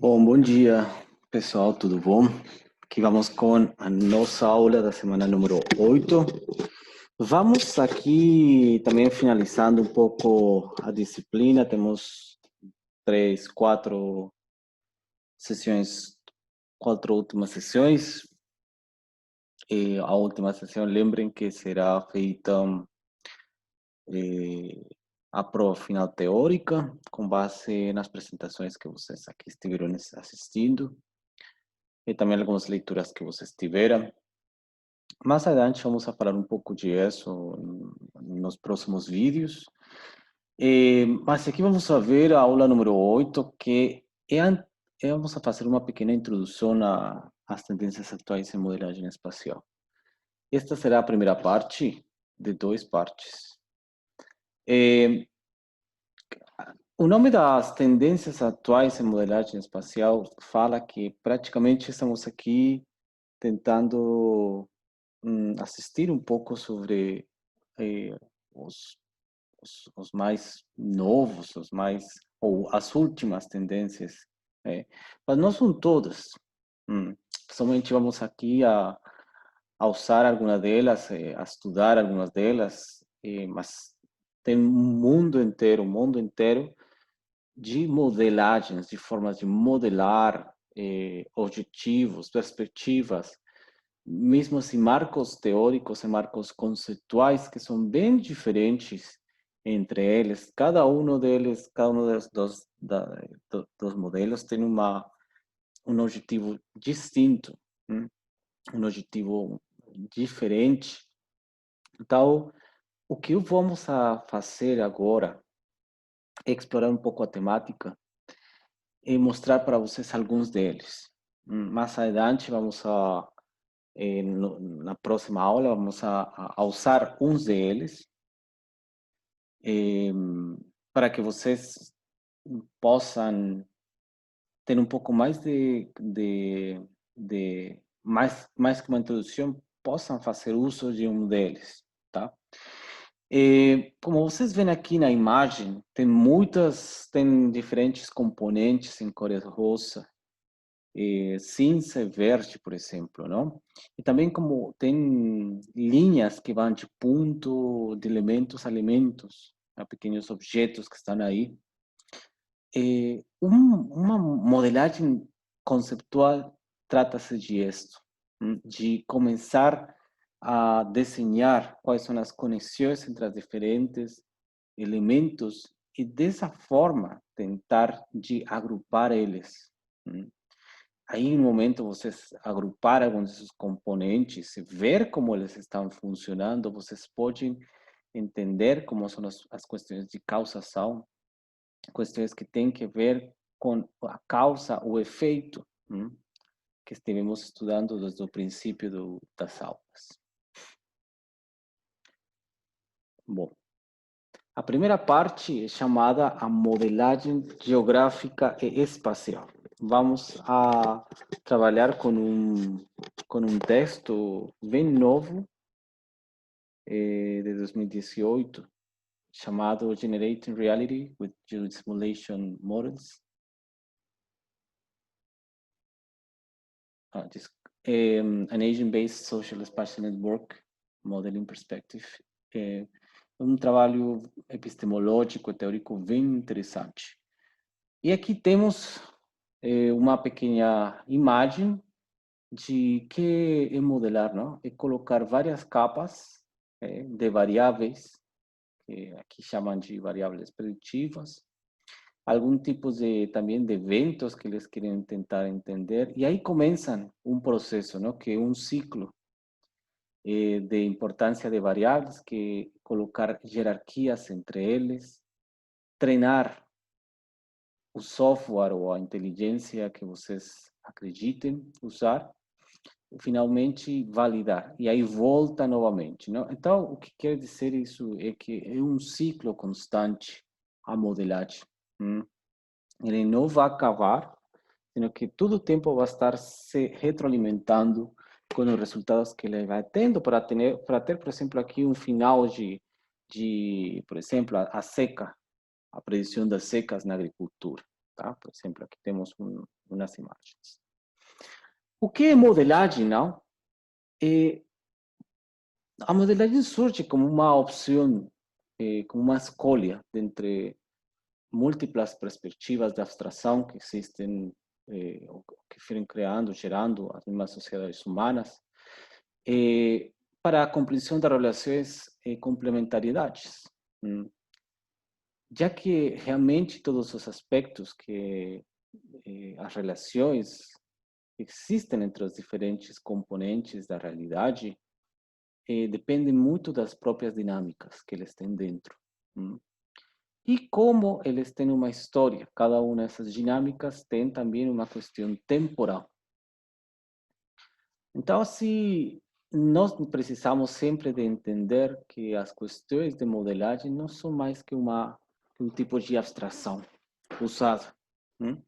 Bom dia, pessoal, tudo bom? Aqui vamos com a nossa aula da semana número 8. Vamos aqui também finalizando um pouco a disciplina. Temos três, quatro sessões, quatro últimas sessões. E a última sessão, lembrem que será feita eh, a prova final teórica, com base nas apresentações que vocês aqui estiveram assistindo, e também algumas leituras que vocês tiveram. Mais adiante vamos a falar um pouco disso nos próximos vídeos. Mas aqui vamos a ver a aula número 8, que vamos a fazer uma pequena introdução às tendências atuais em modelagem espacial. Esta será a primeira parte de duas partes. O nome das tendências atuais em modelagem espacial fala que praticamente estamos aqui tentando assistir um pouco sobre eh, os, os mais novos, ou as últimas tendências, mas não são todas. Somente vamos aqui a usar algumas delas, a estudar algumas delas, mas tem um mundo inteiro de modelagens, de formas de modelar objetivos, perspectivas, mesmo assim marcos teóricos e marcos conceituais que são bem diferentes entre eles. Cada um dos modelos tem um objetivo distinto, né? Um objetivo diferente. Então, o que vamos a fazer agora é explorar um pouco a temática e mostrar para vocês alguns deles. Mais adiante, na próxima aula, vamos a usar uns deles eh, para que vocês possam ter um pouco mais mais que uma introdução, possam fazer uso de um deles, tá? Como vocês veem aqui na imagem, tem diferentes componentes em cores rosa, cinza e verde, por exemplo, não? E também como tem linhas que vão de ponto de elementos a elementos, a pequenos objetos que estão aí. Uma modelagem conceptual trata-se de isto, de começar a desenhar quais são as conexões entre os diferentes elementos e dessa forma tentar de agrupar eles. Aí, no momento, vocês agrupar alguns desses componentes, ver como eles estão funcionando, vocês podem entender como são as questões de causação, questões que têm que ver com a causa, o efeito, que estivemos estudando desde o princípio das aulas. Bom, a primeira parte é chamada a modelagem geográfica e espacial. Vamos a trabalhar com um texto bem novo, de 2018, chamado Generating Reality with Geosimulation Models. An Agent-Based Social Spatial Network Modeling Perspective. É um trabalho epistemológico, teórico bem interessante. E aqui temos uma pequena imagem de que é modelar, não? É colocar várias capas de variáveis, que aqui chamam de variáveis preditivas, algum tipo também de eventos que eles querem tentar entender, e aí começam um processo, não? Que é um ciclo de importância de variáveis, que colocar hierarquias entre eles, treinar o software ou a inteligência que vocês acreditem usar, e finalmente validar. E aí volta novamente, não? Então, o que quer dizer isso é que é um ciclo constante a modelagem. Ele não vai acabar, sino que todo o tempo vai estar se retroalimentando com os resultados que ele vai tendo para ter, por exemplo, aqui um final por exemplo, a seca, a predição das secas na agricultura. tá? Por exemplo, aqui temos umas imagens. O que é modelagem, não? A modelagem surge como uma opção, como uma escolha entre múltiplas perspectivas de abstração que existem, ou que foram criando, gerando as mesmas sociedades humanas, para a compreensão das relações e complementaridades. hum. Já que realmente todos os aspectos que as relações existem entre os diferentes componentes da realidade, dependem muito das próprias dinâmicas que eles têm dentro. hum. E como eles têm uma história, cada uma dessas dinâmicas tem também uma questão temporal. Então, assim, nós precisamos sempre de entender que as questões de modelagem não são mais que um tipo de abstração usado.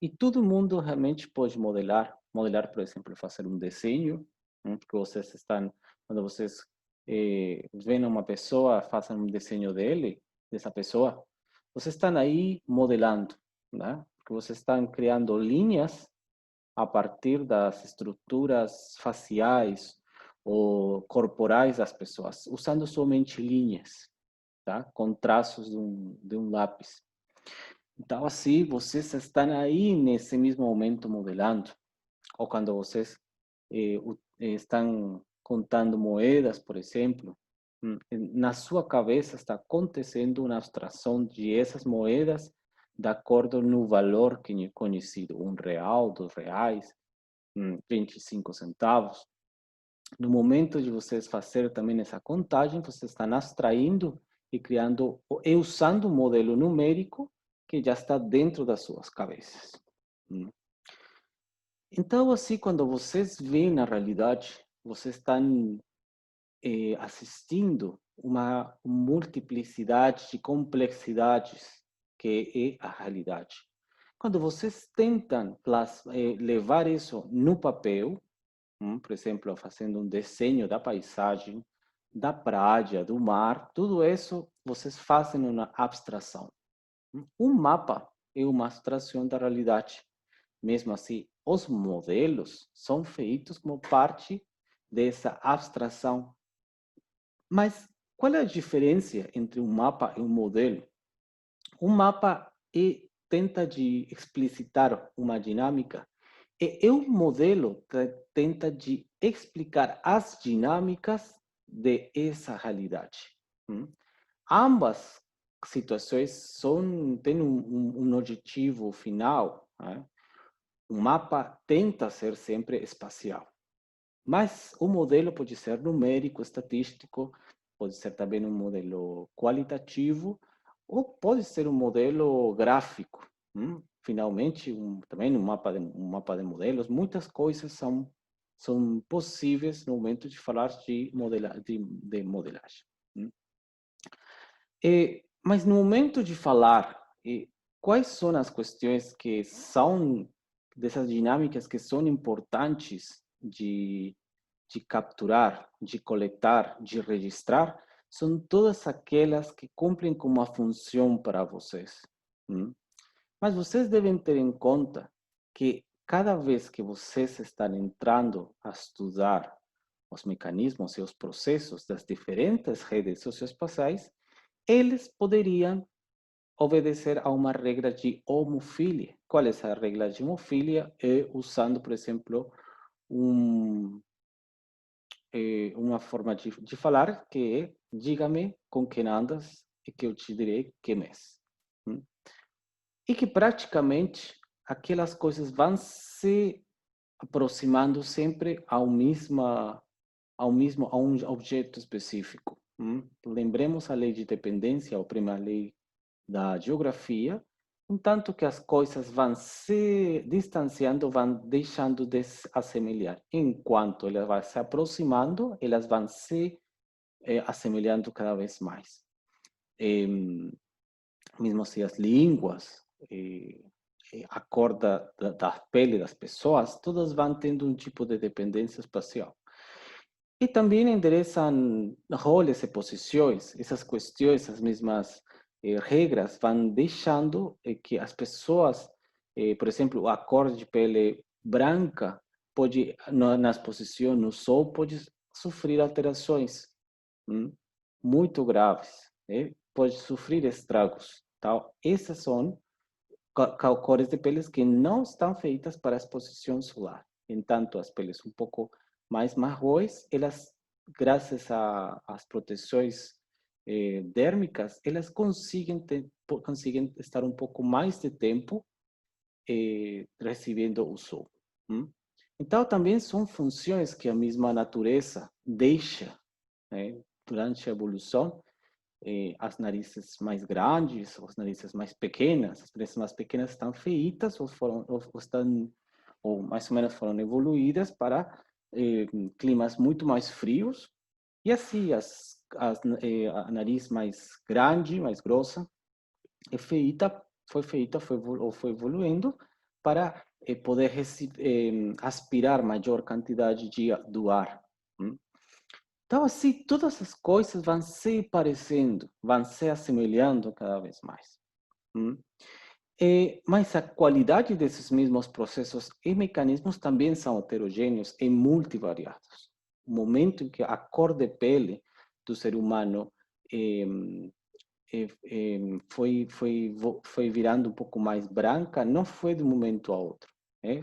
E todo mundo realmente pode modelar. Modelar, por exemplo, fazer um desenho, porque vocês estão, quando vocês veem uma pessoa, fazem um desenho dessa pessoa, vocês estão aí modelando, né? Porque vocês estão criando linhas a partir das estruturas faciais ou corporais das pessoas, usando somente linhas, tá? Com traços de um lápis. Então, assim, vocês estão aí nesse mesmo momento modelando. Ou quando vocês estão contando moedas, por exemplo, na sua cabeça está acontecendo uma abstração de essas moedas de acordo no valor que é conhecido, R$ 1, R$ 2, 25 centavos. No momento de vocês fazer também essa contagem, vocês estão abstraindo e criando, e usando um modelo numérico que já está dentro das suas cabeças. Então, assim, quando vocês veem na realidade, vocês estão assistindo uma multiplicidade de complexidades que é a realidade. Quando vocês tentam levar isso no papel, por exemplo, fazendo um desenho da paisagem, da praia, do mar, tudo isso vocês fazem uma abstração. Um mapa é uma abstração da realidade. Mesmo assim, os modelos são feitos como parte dessa abstração. Mas qual é a diferença entre um mapa e um modelo? Um mapa tenta de explicitar uma dinâmica e um modelo tenta de explicar as dinâmicas de essa realidade. Ambas situações têm um objetivo final. Né? Um mapa tenta ser sempre espacial, mas o modelo pode ser numérico, estatístico, pode ser também um modelo qualitativo, ou pode ser um modelo gráfico. Finalmente, também um mapa de modelos. Muitas coisas são possíveis no momento de falar de modelagem. Mas no momento de falar, quais são as questões que são dessas dinâmicas que são importantes de capturar, de coletar, de registrar, são todas aquelas que cumprem com uma função para vocês. Mas vocês devem ter em conta que cada vez que vocês estão entrando a estudar os mecanismos e os processos das diferentes redes socioespaciais, eles poderiam obedecer a uma regra de homofilia. Qual é essa regra de homofilia? É usando, por exemplo, uma forma de falar que é diga-me com quem andas e que eu te direi quem és. E que praticamente aquelas coisas vão se aproximando sempre a um objeto específico. Lembremos a lei de dependência, a primeira lei da geografia, entanto que as coisas vão se distanciando, vão deixando de se assemelhar. Enquanto elas vão se aproximando, elas vão se assemelhando cada vez mais. Mesmo assim, as línguas, a cor da pele das pessoas, todas vão tendo um tipo de dependência espacial. E também endereçam roles e posições, essas questões, as mesmas regras vão deixando que as pessoas Por exemplo, a cor de pele branca pode, na exposição no sol, pode sofrer alterações muito graves, pode sofrer estragos. Então, essas são cores de peles que não estão feitas para a exposição solar. Entanto, as peles um pouco mais marrons, elas, graças às proteções dérmicas, elas conseguem estar um pouco mais de tempo recebendo o sol. Então, também são funções que a mesma natureza deixa, né, durante a evolução. As narizes mais grandes, as narizes mais pequenas, as narizes mais pequenas estão feitas ou mais ou menos foram evoluídas para climas muito mais frios, e assim a nariz mais grande, mais grossa, é feita, foi evoluindo para poder aspirar maior quantidade do ar. Então, assim, todas as coisas vão se parecendo, vão se assemelhando cada vez mais. Mas a qualidade desses mesmos processos e mecanismos também são heterogêneos e multivariados. O momento em que a cor de pele do ser humano foi virando um pouco mais branca, não foi de um momento a outro.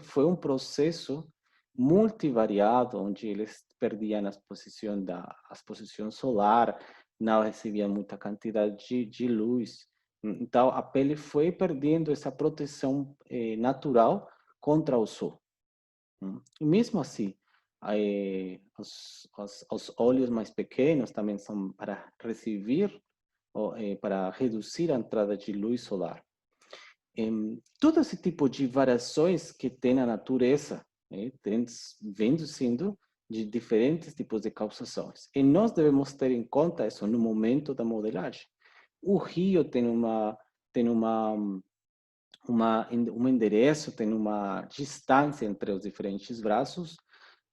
Foi um processo multivariado, onde eles perdiam a exposição solar, não recebiam muita quantidade de luz. Então, a pele foi perdendo essa proteção natural contra o sol. E mesmo assim, os olhos mais pequenos também são para receber para reduzir a entrada de luz solar. Todo esse tipo de variações que tem a natureza, vem sendo de diferentes tipos de causações. E nós devemos ter em conta isso no momento da modelagem. O rio tem um endereço, tem uma distância entre os diferentes braços,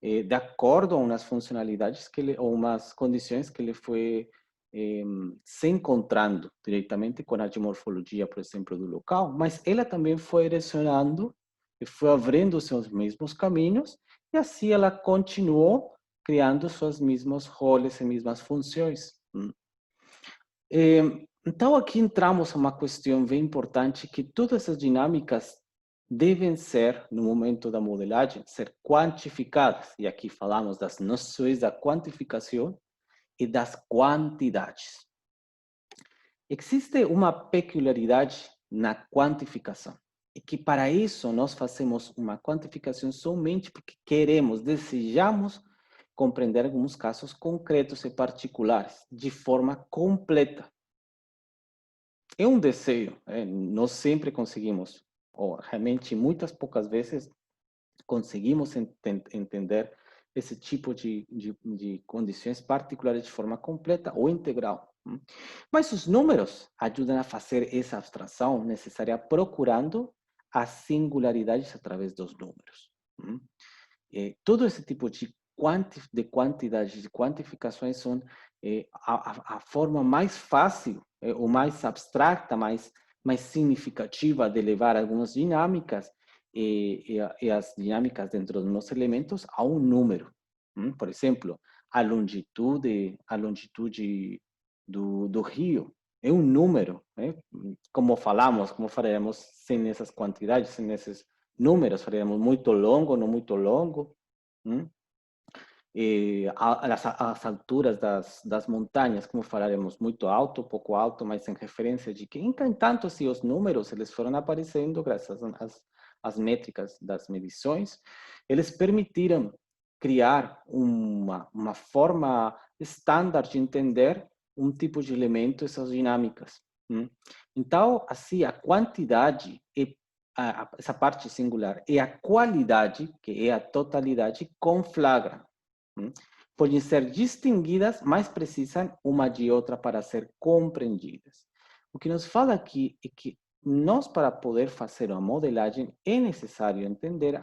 de acordo com umas funcionalidades ou umas condições que ele foi se encontrando diretamente com a geomorfologia, por exemplo, do local, mas ela também foi direcionando e foi abrindo seus mesmos caminhos, e assim ela continuou criando seus mesmos roles e mesmas funções. Então, aqui entramos a uma questão bem importante, que todas essas dinâmicas devem ser, no momento da modelagem, ser quantificadas. E aqui falamos das noções da quantificação e das quantidades. Existe uma peculiaridade na quantificação, e que para isso nós fazemos uma quantificação somente porque desejamos compreender alguns casos concretos e particulares de forma completa. É um desejo, nós sempre conseguimos, ou realmente muitas poucas vezes conseguimos entender esse tipo de condições particulares de forma completa ou integral. Mas os números ajudam a fazer essa abstração necessária, procurando as singularidades através dos números. Todo esse tipo de quantidades, de quantificações são a forma mais fácil, ou mais abstrata, mais significativa de levar algumas dinâmicas e as dinâmicas dentro dos nossos elementos a um número. Por exemplo, a longitude do rio é um número, né? Como faremos sem essas quantidades, sem esses números? Faremos muito longo, não muito longo. As alturas das montanhas, como falaremos, muito alto, pouco alto, mas em referência de que, entanto, se os números eles foram aparecendo graças às métricas das medições, eles permitiram criar uma forma estándar de entender um tipo de elemento, essas dinâmicas. Então, assim, a quantidade essa parte singular, e a qualidade, que é a totalidade, conflagram. Podem ser distinguidas, mas precisam uma de outra para ser compreendidas. O que nos fala aqui é que nós, para poder fazer uma modelagem, é necessário entender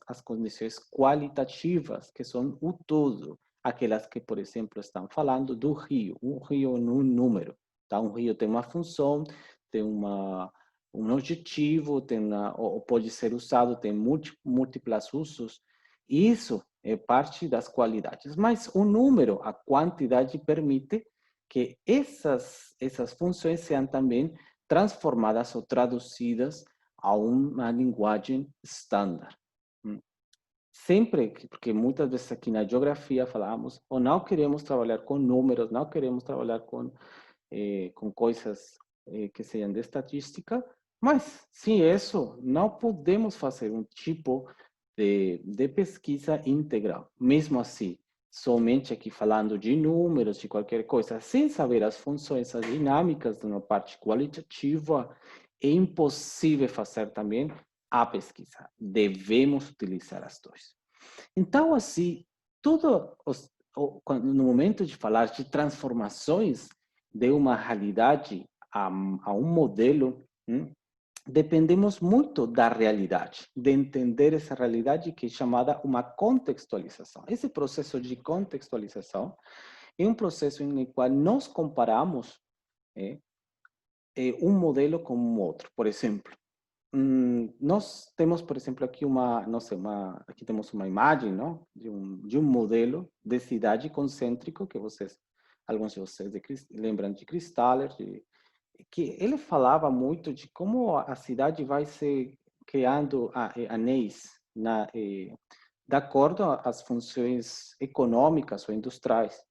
as condições qualitativas, que são o todo. Aquelas que, por exemplo, estão falando do rio. Um rio é um número. Tá? Um rio tem uma função, tem um objetivo, ou pode ser usado, tem múltiplos usos. Isso é parte das qualidades. Mas o número, a quantidade, permite que essas funções sejam também transformadas ou traduzidas a uma linguagem estándar. Sempre, porque muitas vezes aqui na geografia falamos, ou não queremos trabalhar com números, não queremos trabalhar com coisas que sejam de estatística, mas sem isso, não podemos fazer um tipo de pesquisa integral. Mesmo assim, somente aqui falando de números, de qualquer coisa, sem saber as funções, as dinâmicas de uma parte qualitativa, é impossível fazer também a pesquisa. Devemos utilizar as duas. Então, assim, no momento de falar de transformações de uma realidade a um modelo, dependemos muito da realidade, de entender essa realidade que é chamada uma contextualização. Esse processo de contextualização é um processo em qual nós comparamos um modelo com um outro. Por exemplo, nós temos, por exemplo, aqui aqui temos uma imagem, não? De um modelo de cidade concêntrico que alguns de vocês lembram de Kristaller, que ele falava muito de como a cidade vai se criando anéis de acordo às funções econômicas ou industriais.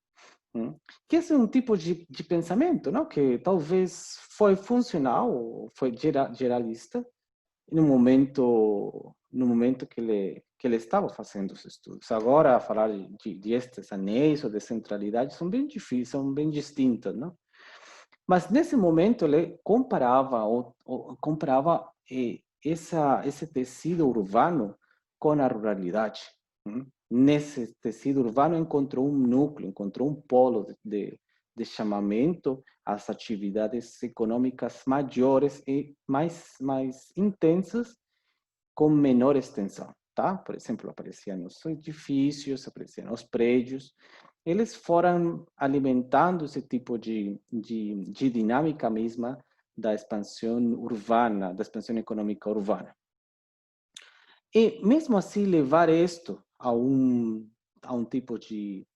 Que esse é um tipo de pensamento, não? Que talvez foi funcional, foi geralista, no momento que ele estava fazendo os estudos. Agora, falar de estes anéis ou de centralidade são bem difíceis, são bem distintas, não? Mas nesse momento ele comparava esse tecido urbano com a ruralidade. Nesse tecido urbano encontrou um núcleo, encontrou um polo de chamamento às atividades econômicas maiores e mais intensas, com menor extensão, tá? Por exemplo, apareciam os edifícios, apareciam os prédios. Eles foram alimentando esse tipo de dinâmica mesma da expansão urbana, da expansão econômica urbana. E mesmo assim levar isto a um tipo de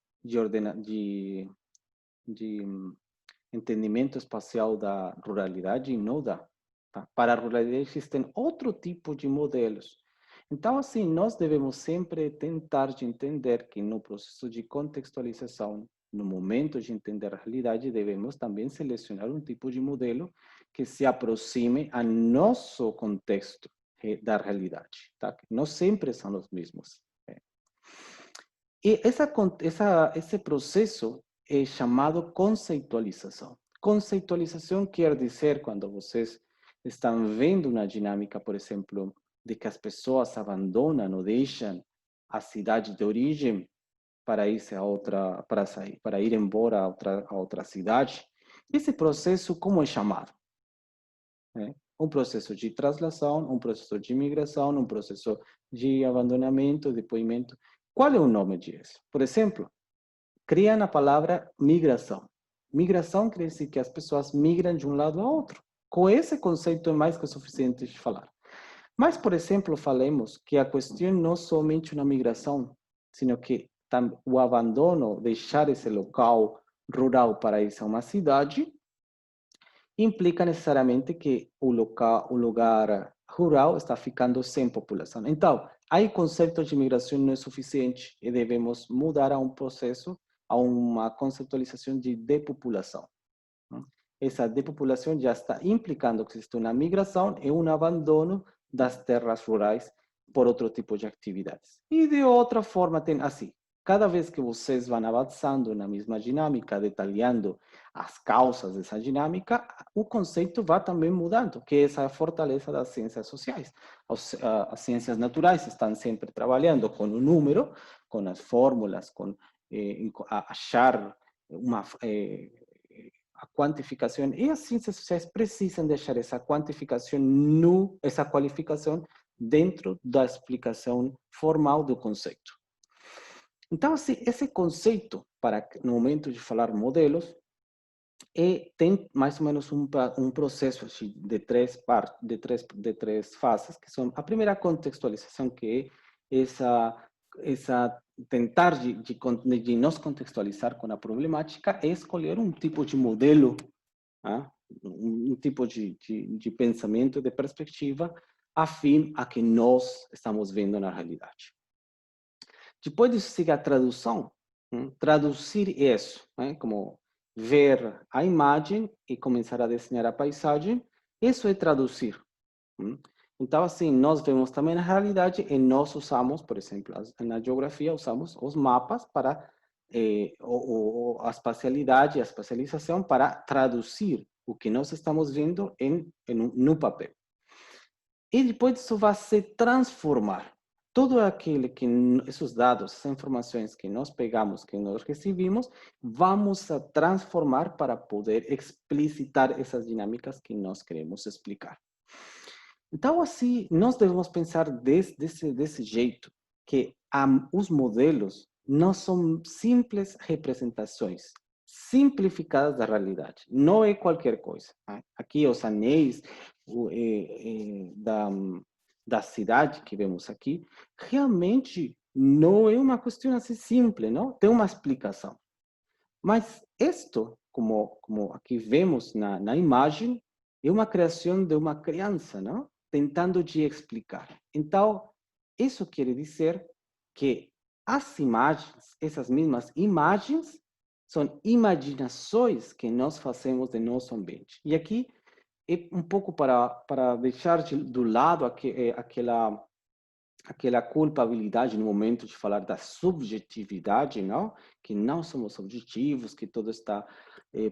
entendimento espacial da ruralidade não dá. Tá? Para a ruralidade existem outro tipo de modelos. Então, assim, nós devemos sempre tentar de entender que no processo de contextualização, no momento de entender a realidade, devemos também selecionar um tipo de modelo que se aproxime ao nosso contexto da realidade. Tá? Não sempre são os mesmos. E esse processo é chamado conceitualização. Conceitualização quer dizer, quando vocês estão vendo uma dinâmica, por exemplo, de que as pessoas abandonam ou deixam a cidade de origem para para ir embora a outra cidade. Esse processo, como é chamado? Um processo de translação, um processo de imigração, um processo de abandonamento, depoimento. Qual é o nome disso? Por exemplo, criam a palavra migração. Migração quer dizer que as pessoas migram de um lado ao outro. Com esse conceito é mais que suficiente de falar. Mas, por exemplo, falemos que a questão não é somente uma migração, sino que o abandono, deixar esse local rural para ir a uma cidade, implica necessariamente que o lugar rural está ficando sem população. Então, aí o conceito de imigração não é suficiente e devemos mudar a um processo, a uma conceitualização de depopulação. Essa depopulação já está implicando que existe uma migração e um abandono das terras rurais por outro tipo de atividades. E de outra forma, tem assim, cada vez que vocês vão avançando na mesma dinâmica, detalhando as causas dessa dinâmica, o conceito vai também mudando, que essa é a fortaleza das ciências sociais. As ciências naturais estão sempre trabalhando com o número, com as fórmulas, com achar a quantificação, e as ciências sociais precisam deixar essa quantificação, essa qualificação dentro da explicação formal do conceito. Então, assim, esse conceito, no momento de falar modelos, E tem mais ou menos um processo assim, de três fases, que são a primeira contextualização, que é essa tentar de nos contextualizar com a problemática, é escolher um tipo de modelo, ah, um tipo de pensamento, de perspectiva, afim a que nós estamos vendo na realidade. Depois disso, siga a tradução. Traduzir isso, né? Como ver a imagem e começar a desenhar a paisagem, isso é traduzir. Então, assim, nós vemos também a realidade e nós usamos, por exemplo, na geografia, usamos os mapas para a espacialidade e a espacialização para traduzir o que nós estamos vendo no papel. E depois isso vai se transformar. Todo aquele que, esses dados, essas informações que nós pegamos, que nós recebemos, vamos a transformar para poder explicitar essas dinâmicas que nós queremos explicar. Então, assim, nós devemos pensar desse jeito, que os modelos não são simples representações simplificadas da realidade. Não é qualquer coisa. Né? Aqui, os anéis da cidade que vemos aqui, realmente não é uma questão assim simples, não? Tem uma explicação. Mas isto, como aqui vemos na imagem, é uma criação de uma criança, não? Tentando te explicar. Então, isso quer dizer que as imagens, essas mesmas imagens, são imaginações que nós fazemos de nosso ambiente. E aqui é um pouco para deixar do lado aquela culpabilidade no momento de falar da subjetividade, não? Que não somos objetivos, que tudo está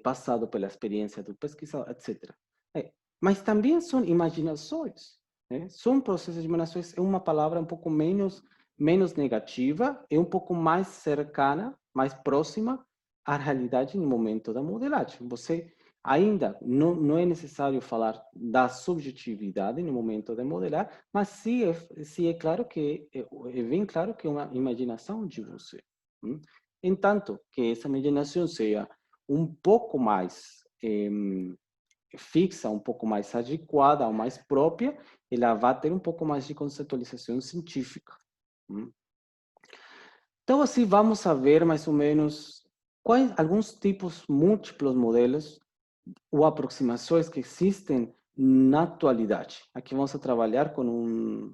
passado pela experiência do pesquisador, etc. Mas também são imaginações, né? São processos de imaginações, é uma palavra um pouco menos negativa, é um pouco mais cercana, mais próxima à realidade no momento da modelagem. Você ainda não é necessário falar da subjetividade no momento de modelar, mas sim é claro que é bem claro que é uma imaginação de você. Entanto, que essa imaginação seja um pouco mais fixa, um pouco mais adequada ou mais própria, ela vai ter um pouco mais de conceitualização científica. Então, assim, vamos a ver mais ou menos quais alguns tipos múltiplos modelos ou aproximações que existem na atualidade. Aqui vamos a trabalhar com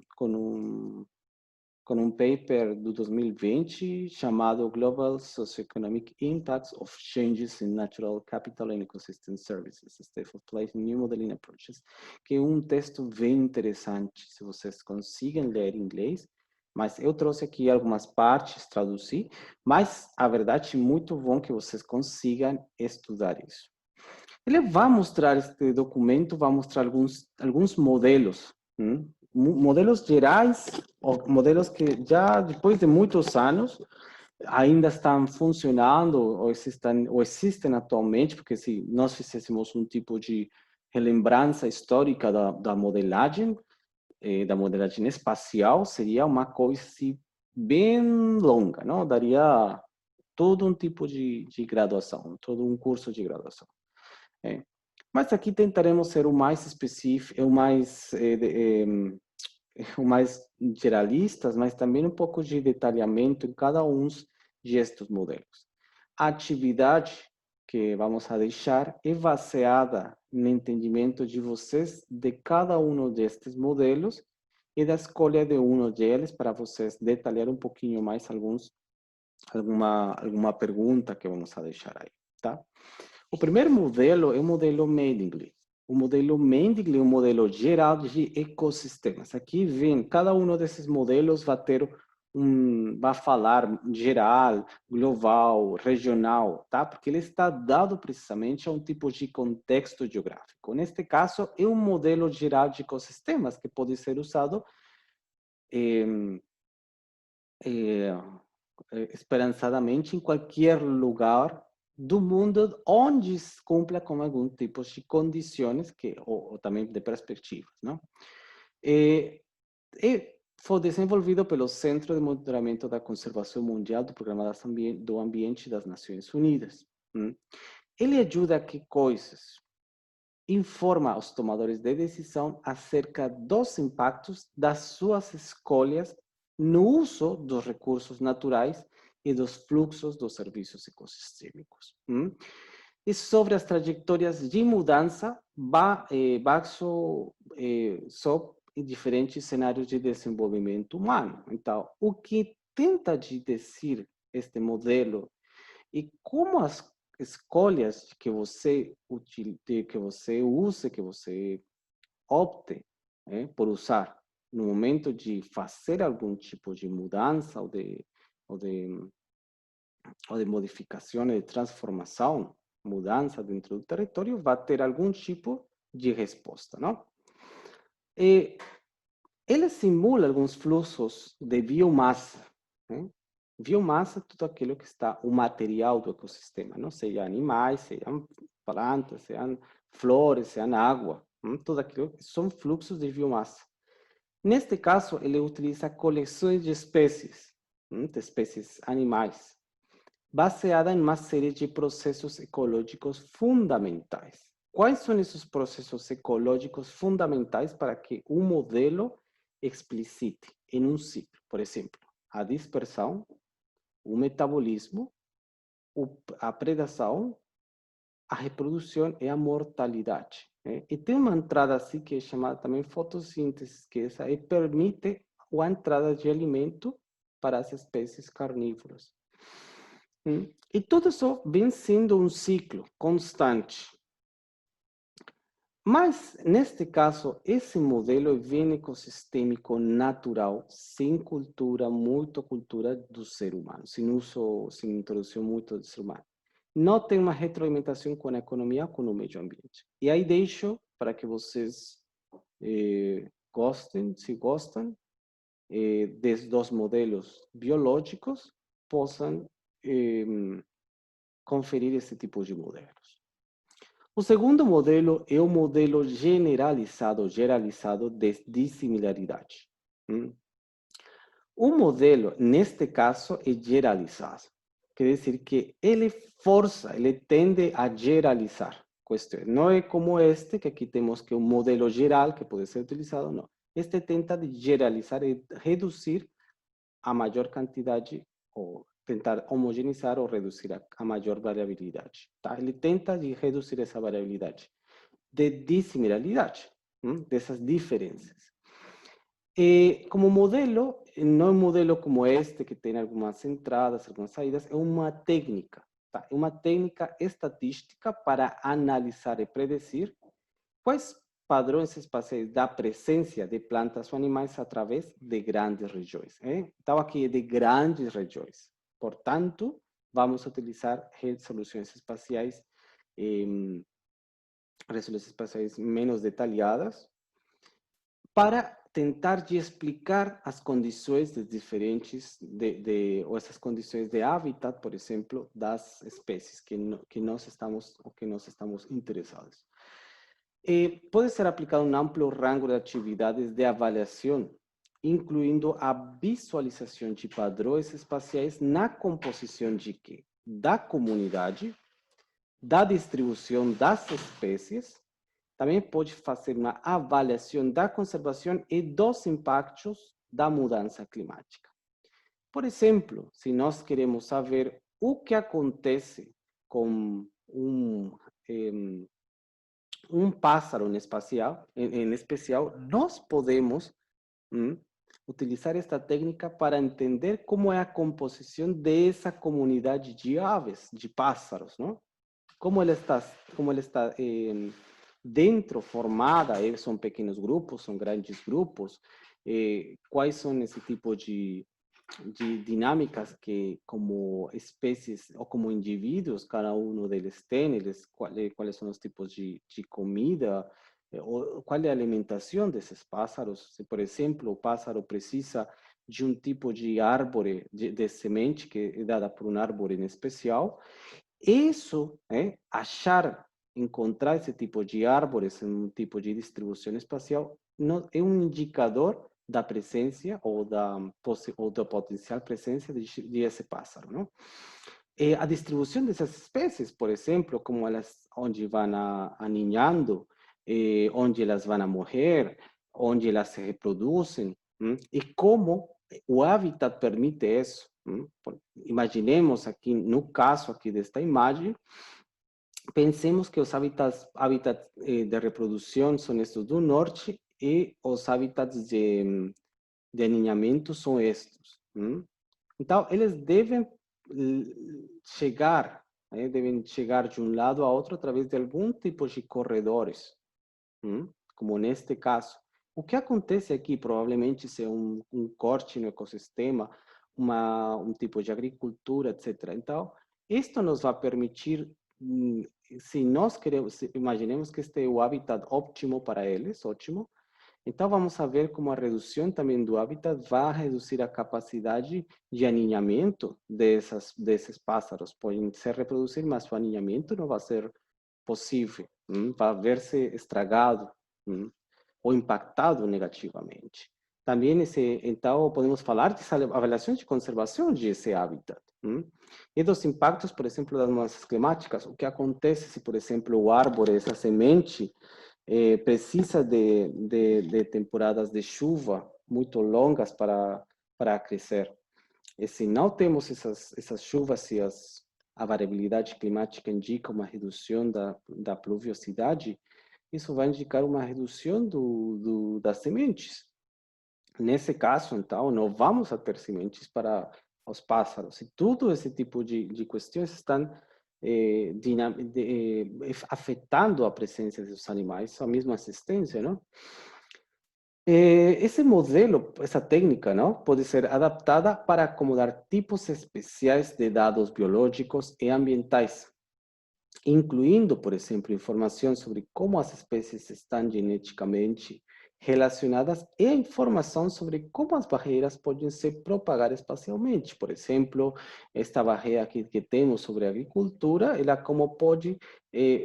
um paper do 2020 chamado Global Socioeconomic Impacts of Changes in Natural Capital and Ecosystem Services, State of Play in New Modeling Approaches, que é um texto bem interessante, se vocês conseguem ler em inglês, mas eu trouxe aqui algumas partes, traduzi, mas a verdade é muito bom que vocês consigam estudar isso. Ele vai mostrar, este documento vai mostrar alguns modelos, modelos gerais, ou modelos que já depois de muitos anos ainda estão funcionando ou existem atualmente, porque se nós fizéssemos um tipo de relembrança histórica da modelagem espacial, seria uma coisa assim, bem longa, não? Daria todo um tipo de graduação, todo um curso de graduação. Mas aqui tentaremos ser o mais específico, o mais generalistas, mas também um pouco de detalhamento em cada um destes modelos. A atividade que vamos a deixar é baseada no entendimento de vocês de cada um destes modelos e da escolha de um deles para vocês detalhar um pouquinho mais alguma pergunta que vamos a deixar aí, tá? O primeiro modelo é o modelo Mendingly. O modelo Mendingly é um modelo geral de ecossistemas. Aqui vem, cada um desses modelos vai falar geral, global, regional, tá? Porque ele está dado precisamente a um tipo de contexto geográfico. Neste caso, é um modelo geral de ecossistemas que pode ser usado esperançadamente em qualquer lugar do mundo onde se cumpra com algum tipo de condições ou também de perspectivas, não? E foi desenvolvido pelo Centro de Monitoramento da Conservação Mundial do Programa do Ambiente das Nações Unidas. ele ajuda a que coisas? Informa aos tomadores de decisão acerca dos impactos das suas escolhas no uso dos recursos naturais e dos fluxos dos serviços ecossistêmicos. E sobre as trajetórias de mudança baixo em diferentes cenários de desenvolvimento humano. Então, o que tenta dizer este modelo e como as escolhas que você use, que você opte por usar no momento de fazer algum tipo de mudança ou de, ou de modificação, de transformação, mudança dentro do território, vai ter algum tipo de resposta, não? E ele simula alguns fluxos de biomassa, né? Biomassa, tudo aquilo que está, o material do ecossistema, não seja animais, sejam plantas, sejam flores, sejam água, tudo aquilo são fluxos de biomassa. Neste caso, ele utiliza coleções de espécies animais, baseada em uma série de processos ecológicos fundamentais. Quais são esses processos ecológicos fundamentais para que um modelo explicite em um ciclo? Por exemplo, a dispersão, o metabolismo, a predação, a reprodução e a mortalidade. E tem uma entrada assim que é chamada também fotossíntese, que essa aí permite a entrada de alimento para as espécies carnívoras. E tudo isso vem sendo um ciclo constante. Mas, neste caso, esse modelo é bem ecossistêmico natural, sem cultura, muito cultura do ser humano, sem introdução muito do ser humano. Não tem uma retroalimentação com a economia, com o meio ambiente. E aí deixo para que vocês gostem, se gostam, dos modelos biológicos, possam conferir esse tipo de modelos. O segundo modelo é o modelo generalizado de dissimilaridade. O modelo, neste caso, é generalizado. Quer dizer que ele tende a generalizar questões. Não é como este, que aqui temos que é um modelo geral que pode ser utilizado, não. Este tenta de generalizar e reduzir a maior quantidade ou tentar homogeneizar ou reduzir a maior variabilidade. Tá? Ele tenta de reduzir essa variabilidade de dissimilaridade, dessas diferenças. E como modelo, não é um modelo como este, que tem algumas entradas, algumas saídas, é uma técnica. Tá? É uma técnica estatística para analisar e predecir quais padrões espaciais da presença de plantas ou animais através de grandes regiões. Então, aqui é de grandes regiões. Portanto, vamos utilizar resoluções espaciais, menos detalhadas, para tentar de explicar as condições de diferentes, ou essas condições de habitat, por exemplo, das espécies que nós estamos interessados. Pode ser aplicado um amplo rango de atividades de avaliação, incluindo a visualização de padrões espaciais na composição de quê? Da comunidade, da distribuição das espécies. Também pode fazer uma avaliação da conservação e dos impactos da mudança climática. Por exemplo, se nós queremos saber o que acontece com um pássaro em especial, nós podemos utilizar esta técnica para entender como é a composição dessa comunidade de aves, de pássaros, não? Como ela está dentro, formada, são pequenos grupos, são grandes grupos, quais são esse tipo de dinâmicas que, como espécies ou como indivíduos, cada um deles tem, quais são os tipos de comida, qual é a alimentação desses pássaros. Se, por exemplo, o pássaro precisa de um tipo de árvore, de semente, que é dada por uma árvore em especial, isso, encontrar esse tipo de árvores, um tipo de distribuição espacial, é um indicador da presença ou da potencial presença de esse pássaro, não? a distribuição dessas espécies, por exemplo, como elas, onde vão aninhando, onde elas vão morrer, onde elas se reproduzem, e como o habitat permite isso. Imaginemos aqui, no caso aqui desta imagem, pensemos que os hábitats de reprodução são estes do norte e os hábitats de aninhamento são estes. Então, eles devem chegar de um lado a outro através de algum tipo de corredores, como neste caso. O que acontece aqui provavelmente é um corte no ecossistema, um tipo de agricultura, etc. Então, isto nos vai permitir, se nós queremos, imaginemos que este é o habitat ótimo para eles, ótimo, então, vamos a ver como a redução também do habitat vai reduzir a capacidade de aninhamento desses pássaros. Podem se reproduzir, mas o aninhamento não vai ser possível, vai ver-se estragado ou impactado negativamente. Também, então, podemos falar dessa avaliação de conservação desse habitat. E dos impactos, por exemplo, das mudanças climáticas. O que acontece se, por exemplo, o árvore, essa semente, precisa de temporadas de chuva muito longas para crescer. E se não temos essas chuvas e a variabilidade climática indica uma redução da pluviosidade, isso vai indicar uma redução das sementes. Nesse caso, então, não vamos a ter sementes para os pássaros. E tudo esse tipo de questões estão afetando a presença dos animais, a mesma assistência, não? Esse modelo, essa técnica, não, pode ser adaptada para acomodar tipos especiais de dados biológicos e ambientais, incluindo, por exemplo, informação sobre como as espécies estão geneticamente relacionadas e informação sobre como as barreiras podem se propagar espacialmente. Por exemplo, esta barreira aqui que temos sobre a agricultura, ela como pode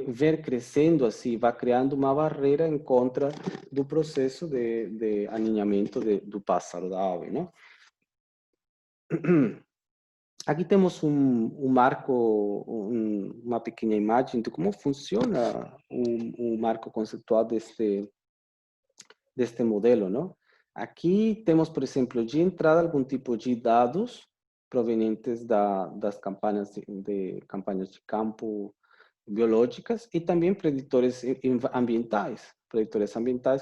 ver crescendo assim, vai criando uma barreira em contra do processo de aninhamento do pássaro, da ave, não? Aqui temos um marco, uma pequena imagem de como funciona o marco conceitual deste modelo, não? Aqui temos, por exemplo, de entrada algum tipo de dados provenientes das campanhas de campo biológicas e também preditores ambientais,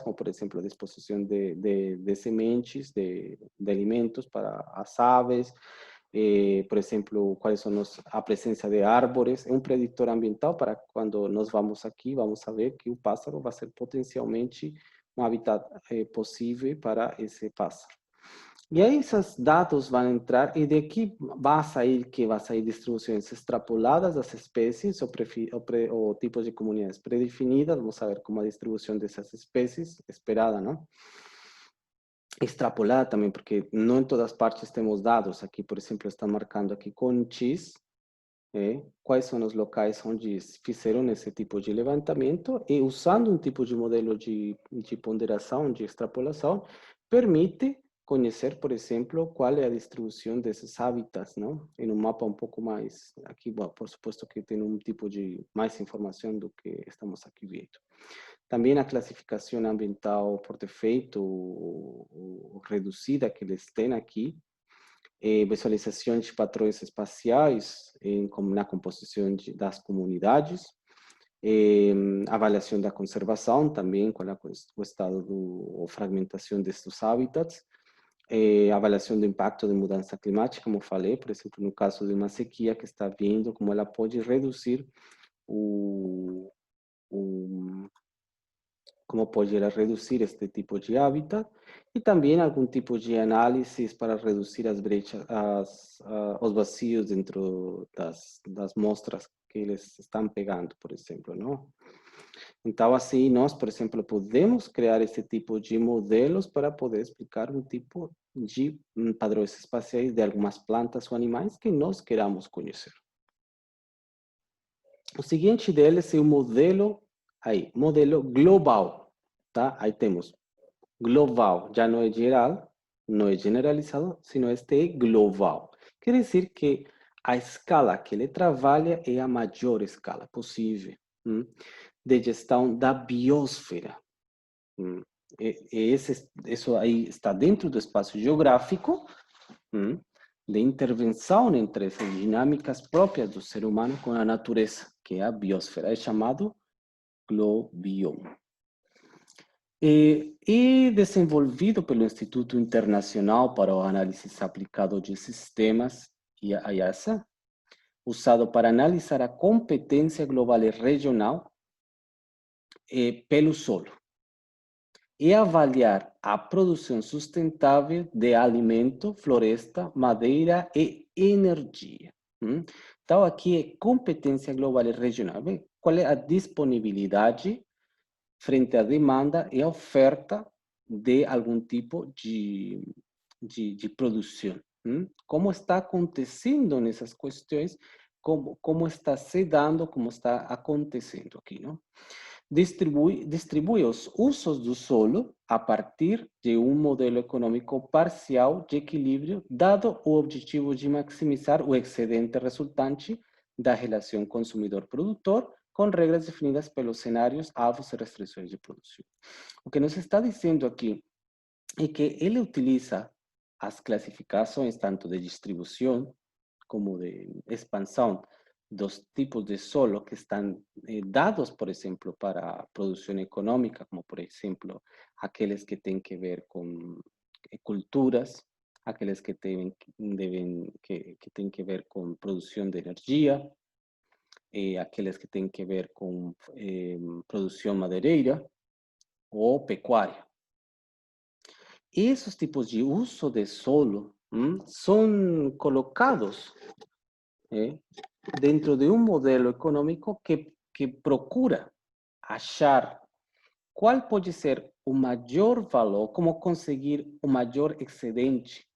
como por exemplo a disposição de sementes, de alimentos para as aves, por exemplo, quais são a presença de árvores, é um preditor ambiental para quando nós vamos aqui, vamos saber que o pássaro vai ser potencialmente um habitat possível para esse pássaro. E aí esses dados vão entrar e daqui vai sair distribuições extrapoladas das espécies ou tipos de comunidades predefinidas, vamos ver como a distribuição dessas espécies esperada, não? Extrapolada também, porque não em todas partes temos dados. Aqui, por exemplo, está marcando aqui com X, quais são os locais onde fizeram esse tipo de levantamento e usando um tipo de modelo de ponderação, de extrapolação, permite conhecer, por exemplo, qual é a distribuição desses hábitats, não? Em um mapa um pouco mais, aqui, bom, por suposto que tem um tipo de mais informação do que estamos aqui vendo. Também a classificação ambiental por defeito ou reduzida que eles têm aqui, visualização de padrões espaciais na composição das comunidades, avaliação da conservação também, qual é o estado ou fragmentação destes hábitats, avaliação do impacto de mudança climática, como falei, por exemplo, no caso de uma sequia que está vindo, como ela pode reduzir como pode reduzir este tipo de hábitat e também algum tipo de análises para reduzir as brechas, os vazios dentro das mostras que eles estão pegando, por exemplo, não? Então, assim, nós, por exemplo, podemos criar esse tipo de modelos para poder explicar um tipo de padrões espaciais de algumas plantas ou animais que nós queramos conhecer. O seguinte deles é o modelo, aí, modelo global, tá? Aí temos global, já não é geral, não é generalizado, sino este é global. Quer dizer que a escala que ele trabalha é a maior escala possível, de gestão da biosfera. Isso aí está dentro do espaço geográfico, de intervenção entre essas dinâmicas próprias do ser humano com a natureza, que é a biosfera, é chamado GLOBIOM. E desenvolvido pelo Instituto Internacional para o Análise Aplicado de Sistemas, IASA, usado para analisar a competência global e regional pelo solo, e avaliar a produção sustentável de alimento, floresta, madeira e energia. Então, aqui é competência global e regional. Qual é a disponibilidade frente à demanda e à oferta de algum tipo de produção? Como está acontecendo nessas questões, como está se dando, como está acontecendo aqui, não? Distribui os usos do solo a partir de um modelo econômico parcial de equilíbrio, dado o objetivo de maximizar o excedente resultante da relação consumidor-produtor, com regras definidas pelos cenários, alvos e restrições de produção. O que nos está dizendo aqui é que ele utiliza as classificações tanto de distribuição como de expansão dos tipos de solo que estão dados, por exemplo, para a produção econômica, como, por exemplo, aqueles que têm que ver com culturas, aqueles que têm que ver com produção de energia, aqueles que têm que ver com produção madeireira ou pecuária. Esses tipos de uso de solo são colocados dentro de um modelo econômico que procura achar qual pode ser o maior valor, como conseguir o maior excedente,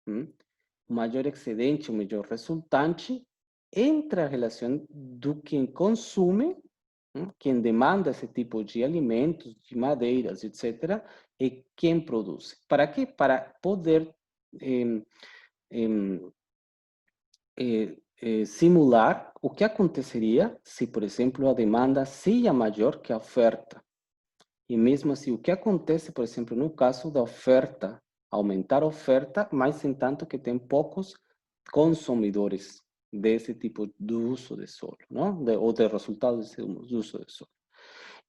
o maior resultante entre a relação do quem consome, quem demanda esse tipo de alimentos, de madeiras, etc., e quem produz. Para quê? Para poder simular o que aconteceria se, por exemplo, a demanda seja maior que a oferta. E mesmo assim, o que acontece, por exemplo, no caso da oferta, aumentar a oferta, mas em tanto que tem poucos consumidores desse tipo de uso de solo, não? Ou de resultados desse uso de solo.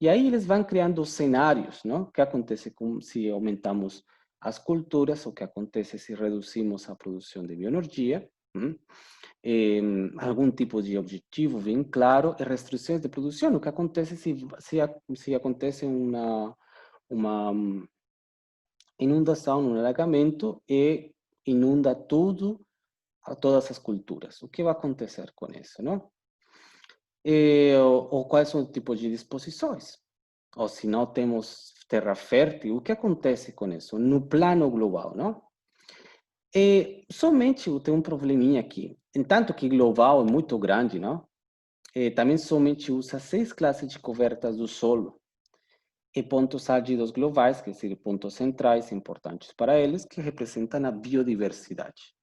E aí eles vão criando cenários, não? O que acontece se aumentamos as culturas, o que acontece se reduzimos a produção de bioenergia, algum tipo de objetivo bem claro e restrições de produção. O que acontece se acontece uma inundação, um alagamento e inunda tudo, todas as culturas. O que vai acontecer com isso, não? Ou quais são os tipos de disposições? Ou se não temos terra fértil, o que acontece com isso no plano global, não? Somente tem um probleminha aqui. Entanto que global é muito grande, não? Também somente usa 6 classes de cobertas do solo e pontos álgidos globais, quer dizer, pontos centrais importantes para eles, que representam a biodiversidade.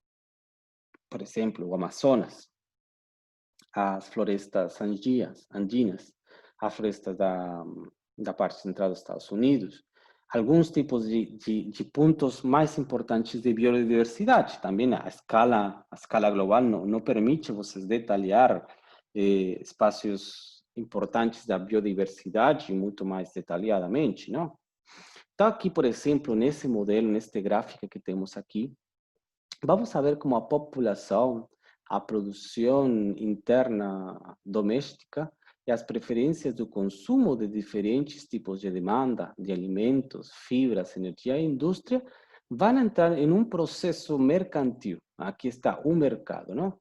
Por exemplo, o Amazonas, as florestas andinas, a floresta da parte central dos Estados Unidos, alguns tipos de pontos mais importantes de biodiversidade. Também a escala global não permite vocês detalhar espaços importantes da biodiversidade muito mais detalhadamente, não? Então, aqui, por exemplo, nesse modelo, neste gráfico que temos aqui, vamos ver como a população, a produção interna doméstica e as preferências do consumo de diferentes tipos de demanda de alimentos, fibras, energia e indústria vão entrar em um processo mercantil. Aqui está o mercado, não?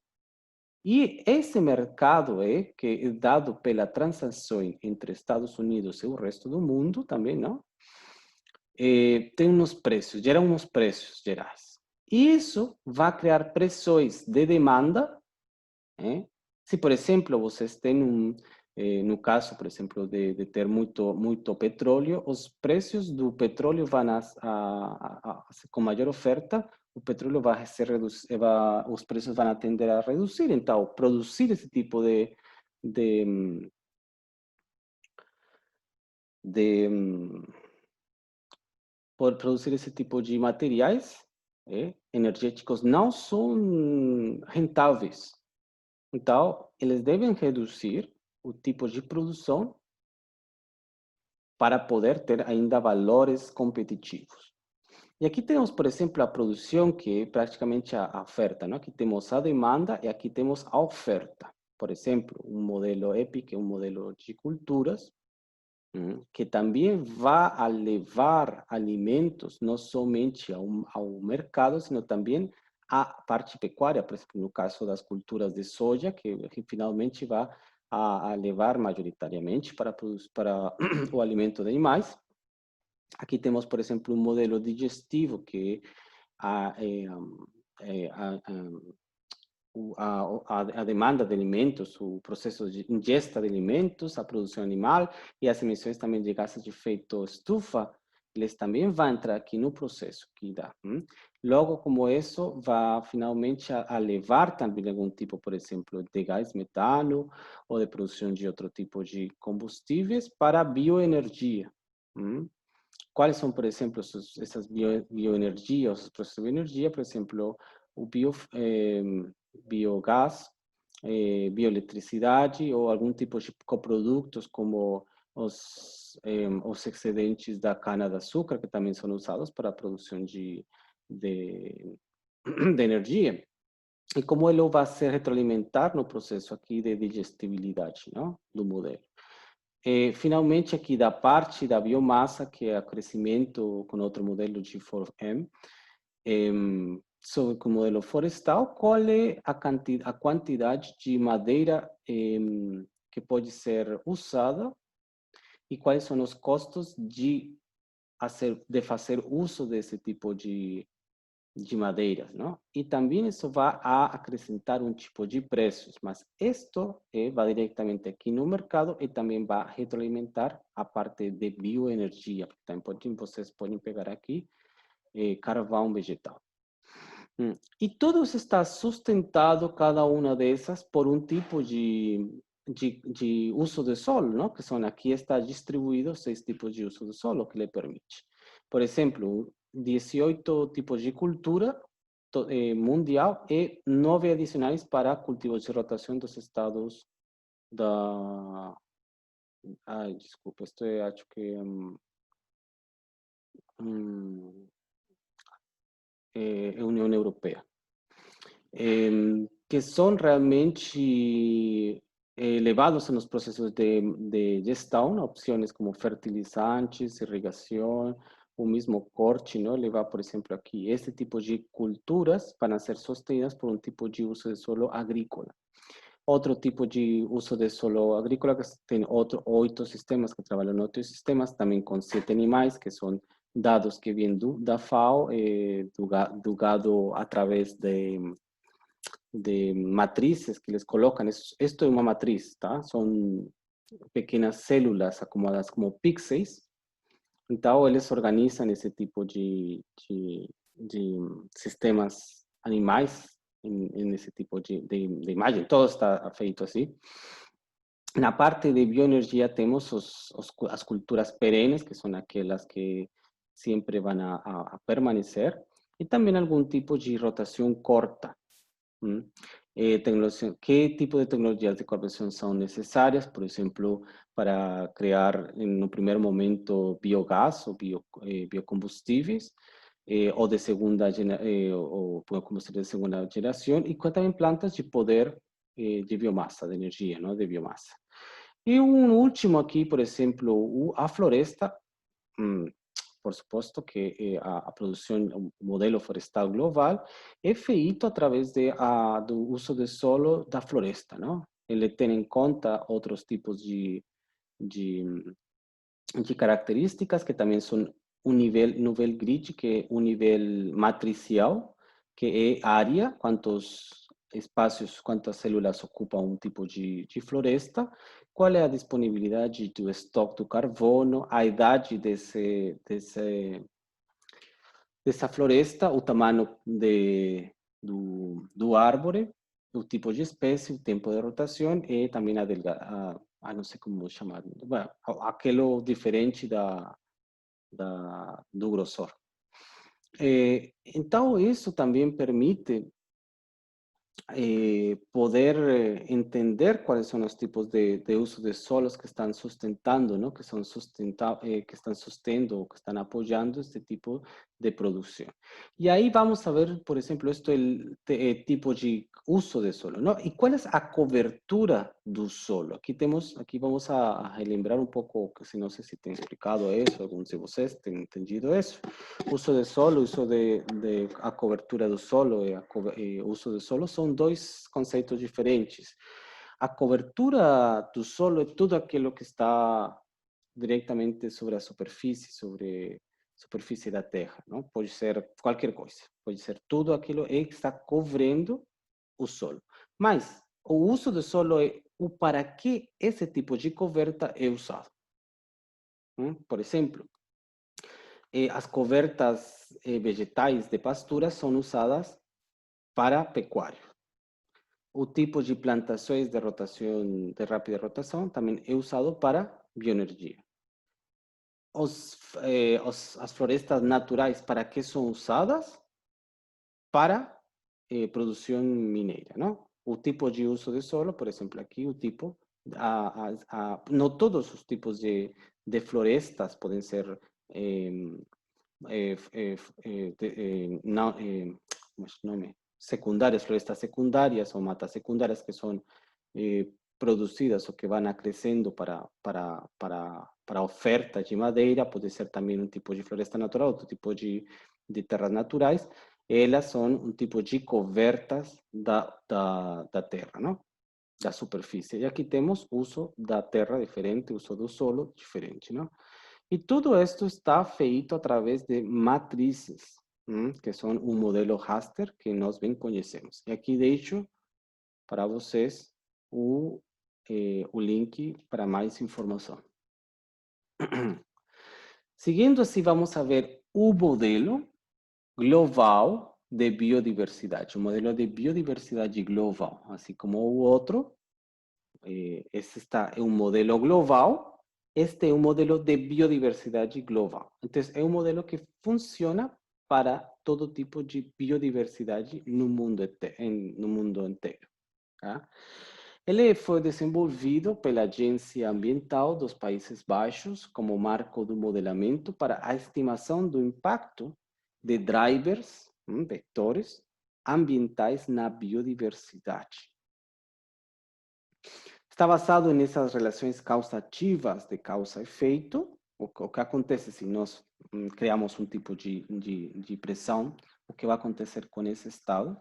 E esse mercado que é dado pela transação entre Estados Unidos e o resto do mundo também, não? Tem uns preços, gera uns preços gerais. Isso vai criar pressões de demanda. Se, por exemplo, vocês têm no caso, por exemplo, de ter muito petróleo, os preços do petróleo vão com maior oferta, o petróleo vai ser os preços vão tender a reduzir. Então, produzir esse tipo de, de por produzir esse tipo de materiais energéticos não são rentáveis. Então, eles devem reduzir o tipo de produção para poder ter ainda valores competitivos. E aqui temos, por exemplo, a produção, que é praticamente a oferta, não? Aqui temos a demanda e aqui temos a oferta. Por exemplo, um modelo EPIC é um modelo de culturas, que também vai levar alimentos não somente ao mercado, sino também à parte pecuária, por exemplo, no caso das culturas de soja, que finalmente vai a levar majoritariamente para o alimento de animais. Aqui temos, por exemplo, um modelo digestivo que a demanda de alimentos, o processo de ingesta de alimentos, a produção animal e as emissões também de gases de efeito estufa, eles também vão entrar aqui no processo que dá. Logo, como isso vai finalmente a levar também algum tipo, por exemplo, de gás metano ou de produção de outro tipo de combustíveis para a bioenergia. Quais são, por exemplo, essas bioenergias, os processos de bioenergia? Por exemplo, o biogás, bioeletricidade ou algum tipo de coprodutos como os excedentes da cana-de-açúcar, que também são usados para a produção de energia. E como ele vai se retroalimentar no processo aqui de digestibilidade, não? Do modelo. Finalmente, aqui da parte da biomassa, que é o crescimento com outro modelo de 4M, sobre o modelo florestal, qual é a quantidade de madeira que pode ser usada e quais são os custos de fazer uso desse tipo de madeiras, não? E também isso vai a acrescentar um tipo de preços, mas isto vai diretamente aqui no mercado e também vai retroalimentar a parte de bioenergia, porque também vocês podem pegar aqui carvão vegetal. E tudo está sustentado, cada uma dessas, por um tipo de uso de solo, não? Que são aqui está distribuído 6 tipos de uso de solo que lhe permite. Por exemplo, 18 tipos de cultura mundial e 9 adicionais para cultivos de rotação dos estados da... Ai, desculpa, isto acho que é União Europeia. Que são realmente levados nos processos de gestão, opções como fertilizantes, irrigação, o mesmo corte, não? Levar, por exemplo, aqui, este tipo de culturas para ser sostenidas por um tipo de uso de solo agrícola. Outro tipo de uso de solo agrícola, que tem 8 sistemas que trabalham em outros sistemas, também com 7 animais, que são dados que vêm da FAO, do gado através de matrizes que eles colocam. Isto é uma matriz, tá? São pequenas células acomodadas como pixels. Então, eles organizam esse tipo de sistemas animais nesse tipo de imagem. Todo está feito assim. Na parte de bioenergia, temos as culturas perenes, que são aquelas que sempre vão a permanecer, e também algum tipo de rotação corta. ¿Qué tipo de tecnologías de conversión son necesarias? Por ejemplo, para crear en un primer momento biogás o biocombustibles o de segunda o biocombustibles de segunda generación y también plantas de poder de biomassa, de energia, ¿no? De biomassa. E um último aqui, por exemplo, a floresta, por suposto que a produção, o modelo florestal global é feito através do uso de solo da floresta, não? Ele tem em conta outros tipos de características que também são um nível grid, que é um nível matricial, que é área, quantos espaços, quantas células ocupa um tipo de floresta, qual é a disponibilidade do estoque do carbono, a idade dessa floresta, o tamanho do árvore, o tipo de espécie, o tempo de rotação e também não sei como chamar, bueno, aquilo diferente do grossor. Então, isso também permite poder entender cuáles son los tipos de uso de solos que están sustentando, ¿no? Que están sosteniendo, que están apoyando este tipo de producción. Y ahí vamos a ver, por ejemplo, esto tipo de uso de solo, ¿no? ¿Y cuál es la cobertura del solo? Aquí vamos a relembrar un poco, que si no sé si te he explicado eso, algunos de ustedes han entendido eso. Uso de solo, uso a cobertura do solo e uso de solo são dois conceitos diferentes. A cobertura do solo é tudo aquilo que está diretamente sobre a superfície da terra, não? Pode ser qualquer coisa, pode ser tudo aquilo que está cobrindo o solo. Mas o uso do solo é o para que esse tipo de coberta é usado. Por exemplo, as cobertas vegetais de pastura são usadas para pecuário. O tipo de plantações de rápida rotação também é usado para bioenergia. As florestas naturais, para que são usadas? Para produção mineira, não? O tipo de uso de solo, por exemplo, aqui o tipo, não todos os tipos de florestas podem ser secundarias, florestas secundarias o matas secundarias que son producidas o que van creciendo para oferta de madeira, puede ser también un tipo de floresta natural, otro tipo de terras naturais, elas são um tipo de cobertas da terra, não? Da superfície. E aqui temos uso da terra diferente, uso do solo diferente, não? E tudo isso está feito através de matrizes, que são um modelo raster que nós bem conhecemos. E aqui deixo para vocês o link para mais informação. Seguindo assim, vamos a ver o modelo global de biodiversidade, o modelo de biodiversidade global, assim como o outro. Este é um modelo global. Este é um modelo de biodiversidade global. Então, é um modelo que funciona para todo tipo de biodiversidade no mundo inteiro. Tá? Ele foi desenvolvido pela Agência Ambiental dos Países Baixos como marco do modelamento para a estimação do impacto de drivers, vectores, ambientais na biodiversidade. Está basado nessas relações causativas de causa-efeito. O que acontece se nós criamos um tipo de pressão, o que vai acontecer com esse estado.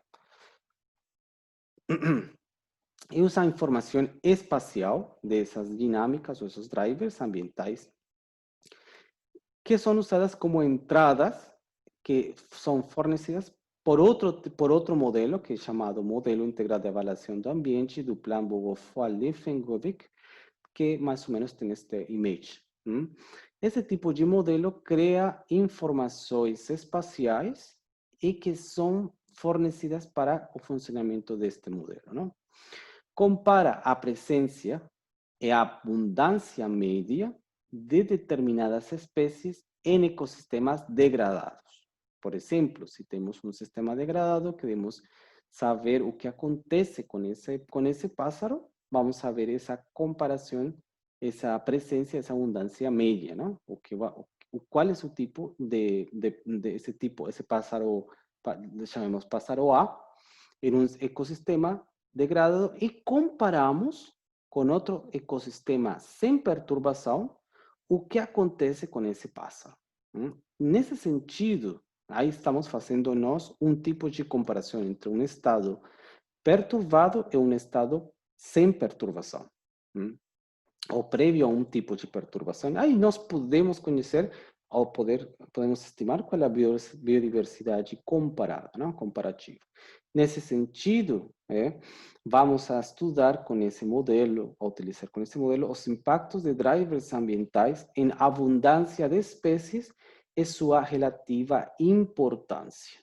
E usa a informação espacial dessas dinâmicas, ou esses drivers ambientais, que são usadas como entradas que são fornecidas por outro modelo, que é chamado Modelo Integrado de Avaliação do Ambiente, do Plan Bogofal-Liefengovic, que mais ou menos tem este image. Esse tipo de modelo cria informações espaciais e que são fornecidas para o funcionamento deste modelo, não? Compara a presença e a abundância média de determinadas espécies em ecossistemas degradados. Por exemplo, se temos um sistema degradado, queremos saber o que acontece com esse pássaro, vamos a ver essa comparação, essa presença, essa abundância média, não? Qual é o tipo esse pássaro, chamamos pássaro A, em um ecossistema degradado e comparamos com outro ecossistema sem perturbação, o que acontece com esse pássaro. Nesse sentido, aí estamos fazendo nós um tipo de comparação entre um estado perturbado e um estado sem perturbação. Ou prévio a um tipo de perturbação. Aí nós podemos conhecer podemos estimar qual é a biodiversidade comparada, não? Comparativa. Nesse sentido, vamos a estudar com esse modelo, a utilizar com esse modelo, os impactos de drivers ambientais em abundância de espécies e sua relativa importância.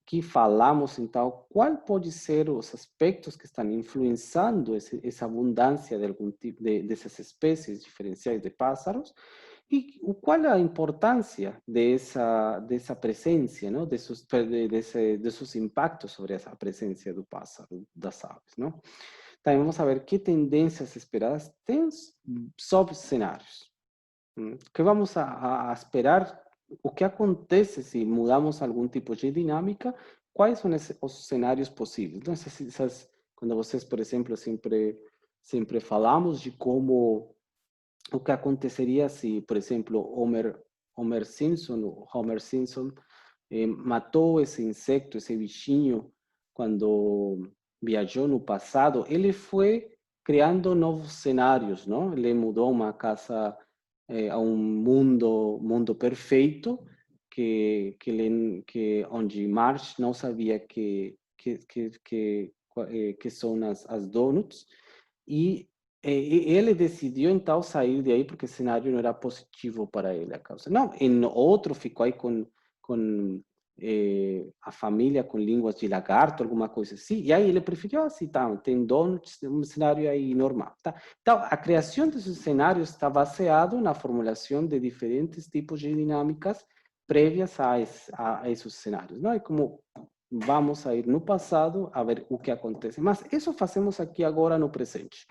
Aqui falamos, então, qual pode ser os aspectos que estão influenciando essa abundância de algum tipo dessas espécies diferenciais de pássaros e qual é a importância dessa presença, não? Desses impactos sobre essa presença do pássaro, das aves, não? Também vamos ver que tendências esperadas tem sob cenários. Que vamos a esperar. O que acontece se mudamos algum tipo de dinâmica? Quais são os cenários possíveis? Então, quando vocês, por exemplo, sempre falamos de como o que aconteceria se, por exemplo, Homer Simpson matou esse inseto, esse bichinho, quando viajou no passado, ele foi criando novos cenários, não? Ele mudou uma casa a um mundo perfeito que onde Marge não sabia que são as donuts e ele decidiu então sair de aí porque o cenário não era positivo para ele a causa. Não, em outro ficou aí com a família com línguas de lagarto, alguma coisa assim, e aí ele preferiu assim, tá, tem donuts, um cenário aí normal, tá? Então, a criação desses cenários está baseado na formulação de diferentes tipos de dinâmicas prévias a esses cenários, não? É como vamos a ir no passado a ver o que acontece, mas isso fazemos aqui agora no presente.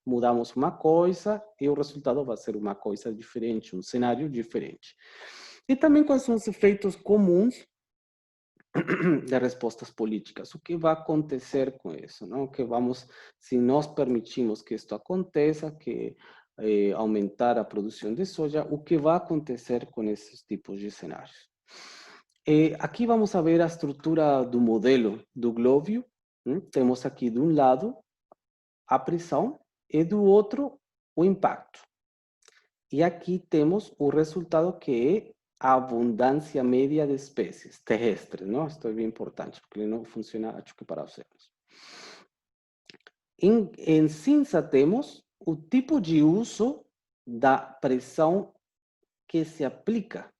Mudamos uma coisa e o resultado vai ser uma coisa diferente, um cenário diferente. E também quais são os efeitos comuns de respostas políticas. O que vai acontecer com isso? Não? Se nós permitimos que isto aconteça, que aumentar a produção de soja, o que vai acontecer com esses tipos de cenários? Aqui vamos a ver a estrutura do modelo do Glóbio. Temos aqui de um lado a pressão e do outro o impacto. E aqui temos o resultado que é a abundância média de espécies terrestres, não? Isto é bem importante, porque ele não funciona, acho que para oceanos. Em cinza temos o tipo de uso da pressão que se aplica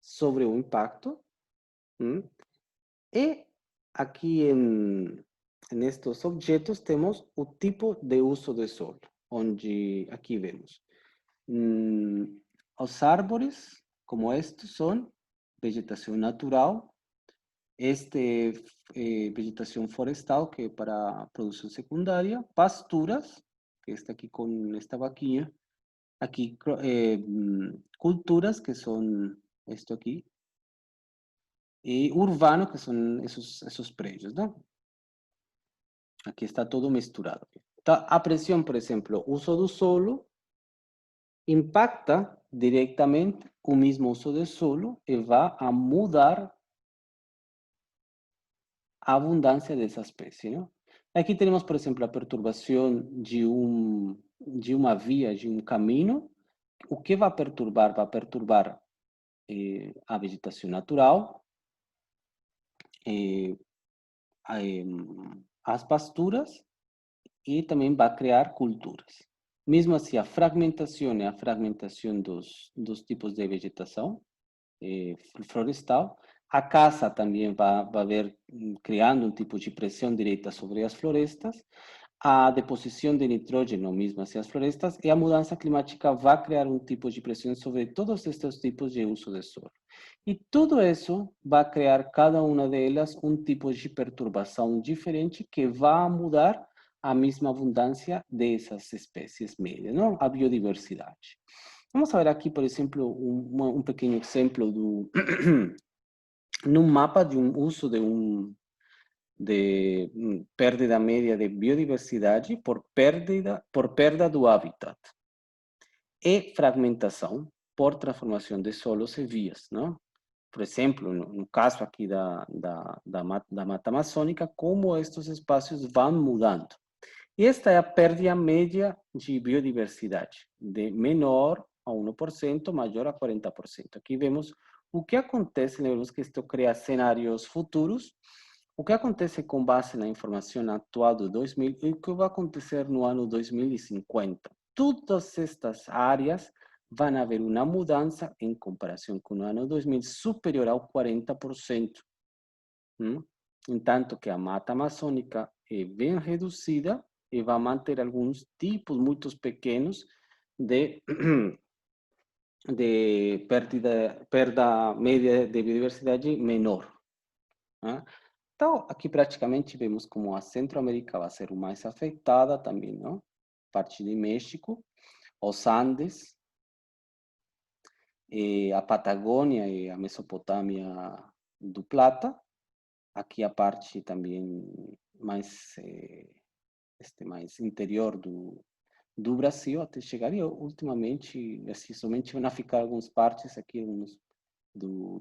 sobre o impacto. E aqui nestes objetos temos o tipo de uso do solo, onde aqui vemos os árvores, como estes, são vegetação natural, vegetação florestal, que é para produção secundária, pasturas, que está aqui com esta vaquinha, aqui culturas, que são isto aqui, e urbano, que são esses prédios, não? Aqui está todo misturado. Então, a pressão, por exemplo, o uso do solo, impacta diretamente o mesmo uso do solo e vai a mudar a abundância dessa espécie, não? Aqui temos, por exemplo, a perturbação de uma via, de um caminho. O que vai perturbar? Vai perturbar a vegetação natural, as pasturas e também vai criar culturas. Mesmo assim, a fragmentação é a fragmentação dos tipos de vegetação florestal. A caça também vai haver, criando um tipo de pressão direta sobre as florestas. A deposição de nitrógeno, mesmo assim as florestas, e a mudança climática vai criar um tipo de pressão sobre todos estes tipos de uso de solo. E tudo isso vai criar, cada uma delas, um tipo de perturbação diferente que vai mudar a mesma abundância dessas espécies médias, não? A biodiversidade. Vamos ver aqui, por exemplo, um pequeno exemplo num mapa de um uso de perda média de biodiversidade por perda do habitat e fragmentação por transformação de solos e vias, não? Por exemplo, no caso aqui da Mata Amazônica, como estes espaços vão mudando. E esta é a perda média de biodiversidade, de menor a 1%, maior a 40%. Aqui vemos o que acontece, lembramos que isto cria cenários futuros, o que acontece com base na informação atual do 2000 e o que vai acontecer no ano 2050. Todas estas áreas vão haver uma mudança em comparação com o ano 2000 superior ao 40%. Enquanto que a mata amazônica é bem reduzida e vai manter alguns tipos muito pequenos de perda média de biodiversidade menor. Então, aqui praticamente vemos como a Centro-América vai ser o mais afetada também, não? Parte de México, os Andes, a Patagônia e a Mesopotâmia do Plata. Aqui a parte também mais, mais interior do Brasil, até chegar, e ultimamente, assim, somente vão ficar algumas partes aqui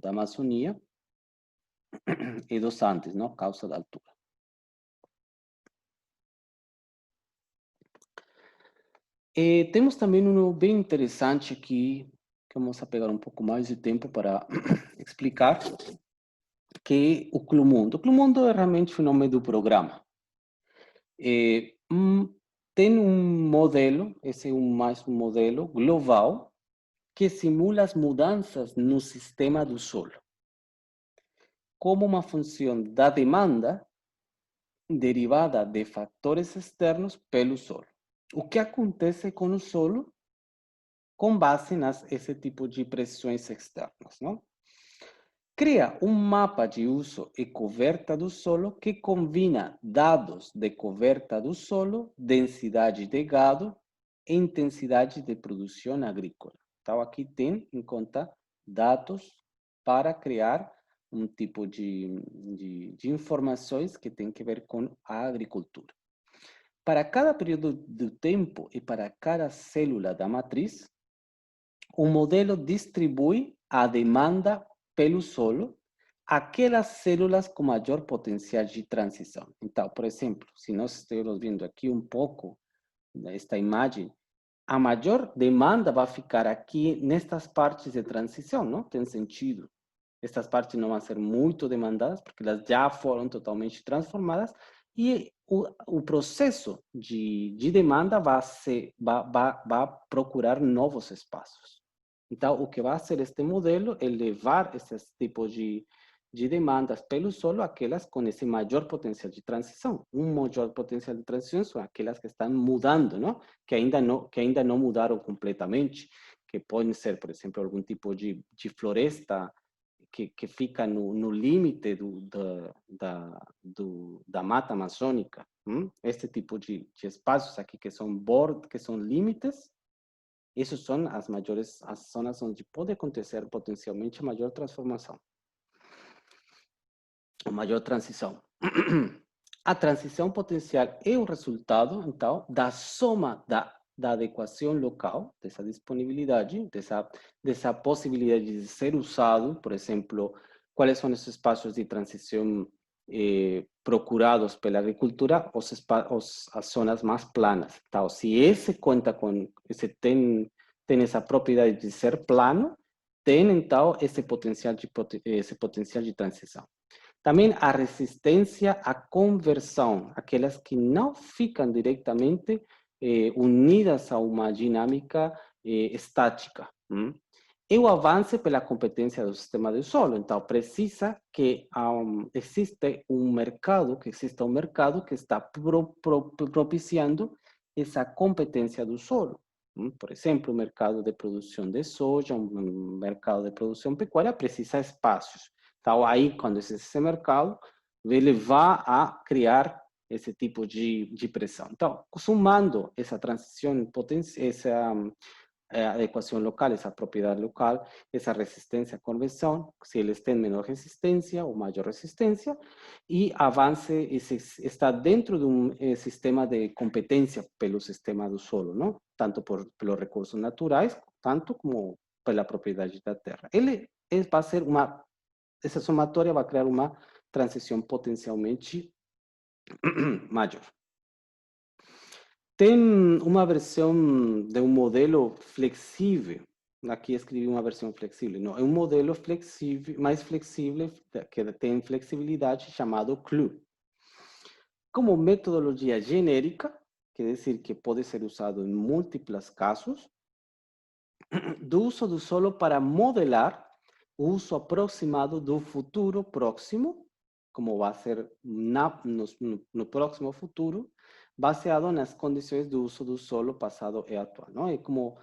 da Amazônia e dos Andes, não? Causa da altura. Temos também um bem interessante aqui, que vamos a pegar um pouco mais de tempo para explicar, que é o Clube Mundo. O Clube Mundo é realmente o nome do programa. Tem modelo, esse é mais um modelo global, que simula as mudanças no sistema do solo, como uma função da demanda derivada de fatores externos pelo solo. O que acontece com o solo com base nesse tipo de pressões externas, não? Cria um mapa de uso e coberta do solo que combina dados de coberta do solo, densidade de gado e intensidade de produção agrícola. Então, aqui tem em conta dados para criar um tipo de informações que tem que ver com a agricultura. Para cada período do tempo e para cada célula da matriz, o modelo distribui a demanda pelo solo aquelas células com maior potencial de transição. Então, por exemplo, se nós estamos vendo aqui um pouco esta imagem, a maior demanda vai ficar aqui nestas partes de transição, não? Tem sentido. Estas partes não vão ser muito demandadas, porque elas já foram totalmente transformadas, e o processo de demanda vai procurar novos espaços. Então, o que vai ser este modelo é levar esses tipos de demandas pelo solo aquelas com esse maior potencial de transição. Um maior potencial de transição são aquelas que estão mudando, não? Que ainda não mudaram completamente, que podem ser, por exemplo, algum tipo de floresta que fica no limite da mata amazônica. Este tipo de espaços aqui que são bordes, que são limites, essas são as zonas onde pode acontecer potencialmente a maior transformação, a maior transição. A transição potencial é o resultado, então, da soma da adequação local, dessa disponibilidade, dessa possibilidade de ser usado, por exemplo, quais são os espaços de transição procurados pela agricultura, as zonas mais planas. Então, se esse conta com, tem essa propriedade de ser plano, tem, então, esse potencial de transição. Também a resistência à conversão, aquelas que não ficam diretamente unidas a uma dinâmica estática. E o avanço pela competência do sistema do solo. Então, precisa que exista um mercado que está propiciando essa competência do solo. Por exemplo, o mercado de produção de soja, um mercado de produção pecuária precisa de espaços. Então, aí, quando existe esse mercado, ele vai a criar esse tipo de pressão. Então, somando essa transição, essa adequação local, essa propriedade local, essa resistência à conversão, se eles têm menor resistência ou maior resistência, e avance está dentro de um sistema de competência pelo sistema do solo, não? Tanto pelos recursos naturais, tanto como pela propriedade da terra. Ele vai ser essa somatória vai criar uma transição potencialmente maior. Tem uma versão de um modelo flexível Aqui escrevi uma versão flexível. Não, é um modelo flexível, mais flexível, que tem flexibilidade, chamado CLU. Como metodologia genérica, quer dizer que pode ser usado em múltiplos casos, do uso do solo para modelar o uso aproximado do futuro próximo, como vai ser no próximo futuro, baseado nas condições do uso do solo passado e atual. Não? É como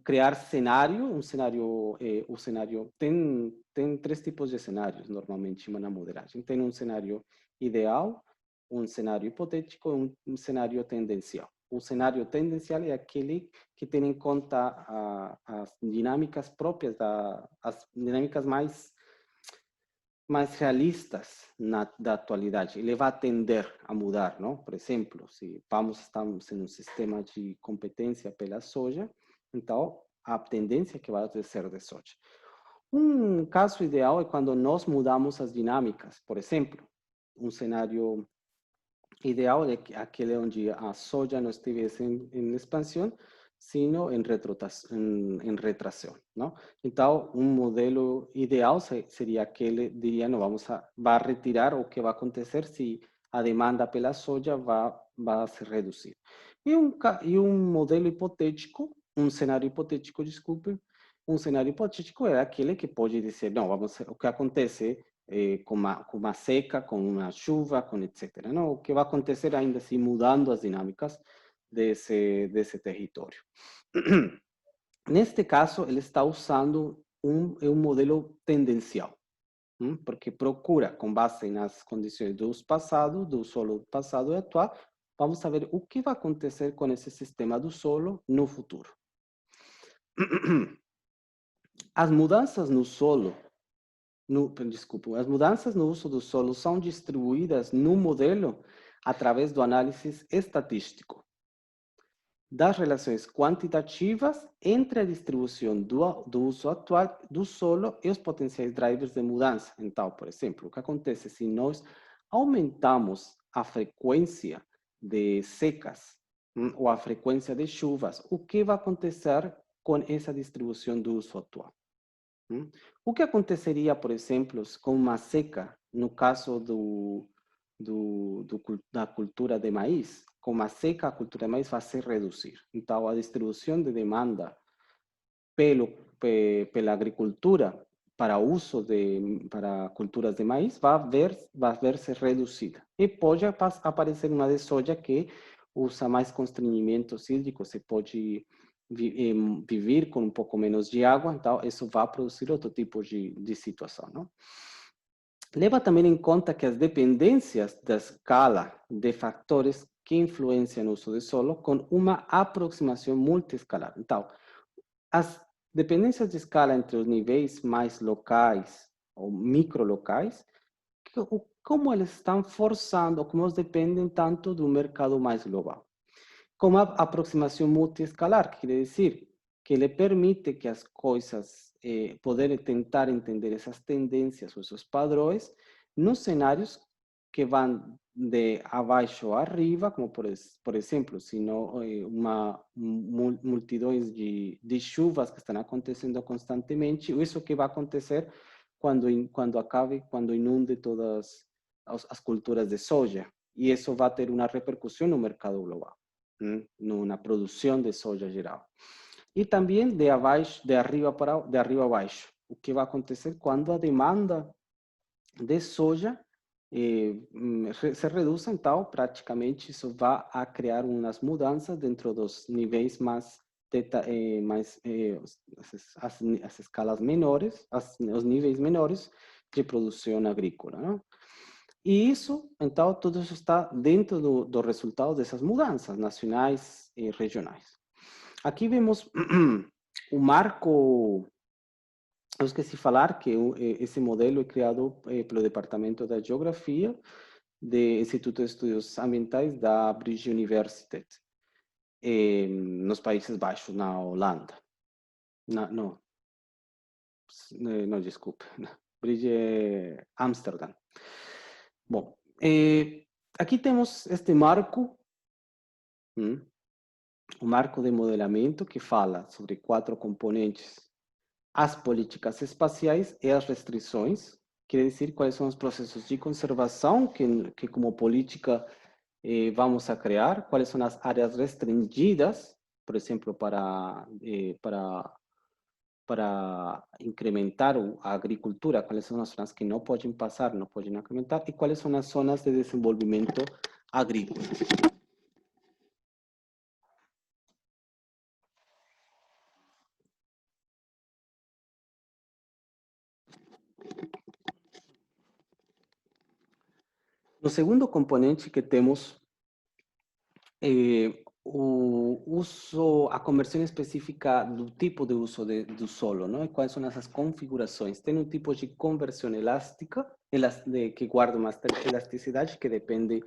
criar cenário, o cenário tem três tipos de cenários normalmente na modelagem. Tem um cenário ideal, um cenário hipotético e um cenário tendencial. O cenário tendencial é aquele que tem em conta as dinâmicas próprias, as dinâmicas mais realistas da atualidade. Ele vai tender a mudar, não? Por exemplo, se estamos em um sistema de competência pela soja, então a tendência é que vai ser de soja. Um caso ideal é quando nós mudamos as dinâmicas. Por exemplo, um cenário ideal é aquele onde a soja não estivesse em expansão, sino em retração, não? Então, um modelo ideal seria aquele, diria, não, vai retirar o que vai acontecer se a demanda pela soja vai se reduzir. E um modelo hipotético, um cenário hipotético, desculpe, um cenário hipotético é aquele que pode dizer, não, o que acontece com uma seca, com uma chuva, com etc. Não? O que vai acontecer ainda assim mudando as dinâmicas desse território. Neste caso, ele está usando um modelo tendencial, porque procura, com base nas condições do solo passado e atual, vamos saber o que vai acontecer com esse sistema do solo no futuro. As mudanças no solo as mudanças no uso do solo são distribuídas no modelo através do análise estatístico das relações quantitativas entre a distribuição do uso atual do solo e os potenciais drivers de mudança. Então, por exemplo, o que acontece se nós aumentamos a frequência de secas ou a frequência de chuvas, o que vai acontecer com essa distribuição do uso atual? O que aconteceria, por exemplo, com uma seca, no caso da cultura de maíz? Com uma seca, a cultura de maíz vai se reduzir. Então, a distribuição de demanda pela agricultura para uso para culturas de maíz vai ver-se reduzida. E pode aparecer uma de soja que usa mais constrangimentos hídricos, se pode viver com um pouco menos de água, então isso vai produzir outro tipo de situação, não? Leva também em conta que as dependências da escala de fatores que influenciam no uso do solo com uma aproximação multiescalar. Então, as dependências de escala entre os níveis mais locais ou microlocais, como eles estão forçando, como eles dependem tanto do mercado mais global. Com a aproximação multiescalar, que quer dizer que ele permite que as coisas poderem tentar entender essas tendências ou esses padrões nos cenários que vão de abaixo a arriba, como por exemplo, se não multidões de chuvas que estão acontecendo constantemente, isso que vai acontecer quando inunde todas as culturas de soja, e isso vai ter uma repercussão no mercado global, na produção de soja geral. E também de arriba a baixo, o que vai acontecer quando a demanda de soja se reduz, então praticamente isso vai a criar umas mudanças dentro dos níveis as escalas menores, os níveis menores de produção agrícola, não? E isso, então, tudo isso está dentro do resultado dessas mudanças nacionais e regionais. Aqui vemos o marco. Eu esqueci de falar que esse modelo é criado pelo Departamento da Geografia do Instituto de Estudos Ambientais da Vrije Universiteit, nos Países Baixos, na Holanda. Não, desculpe. Vrije Amsterdã. Bom, aqui temos este marco um marco de modelamento que fala sobre 4 componentes: as políticas espaciais e as restrições, quer dizer, quais são os processos de conservação que como política vamos a criar, quais são as áreas restringidas, por exemplo, para incrementar a agricultura, quais são as zonas que não podem passar, não podem incrementar, e quais são as zonas de desenvolvimento agrícola. No segundo componente que temos o uso, a conversão específica do tipo de uso do solo, não? E quais são essas configurações? Tem um tipo de conversão elástica, que guarda uma elasticidade que depende,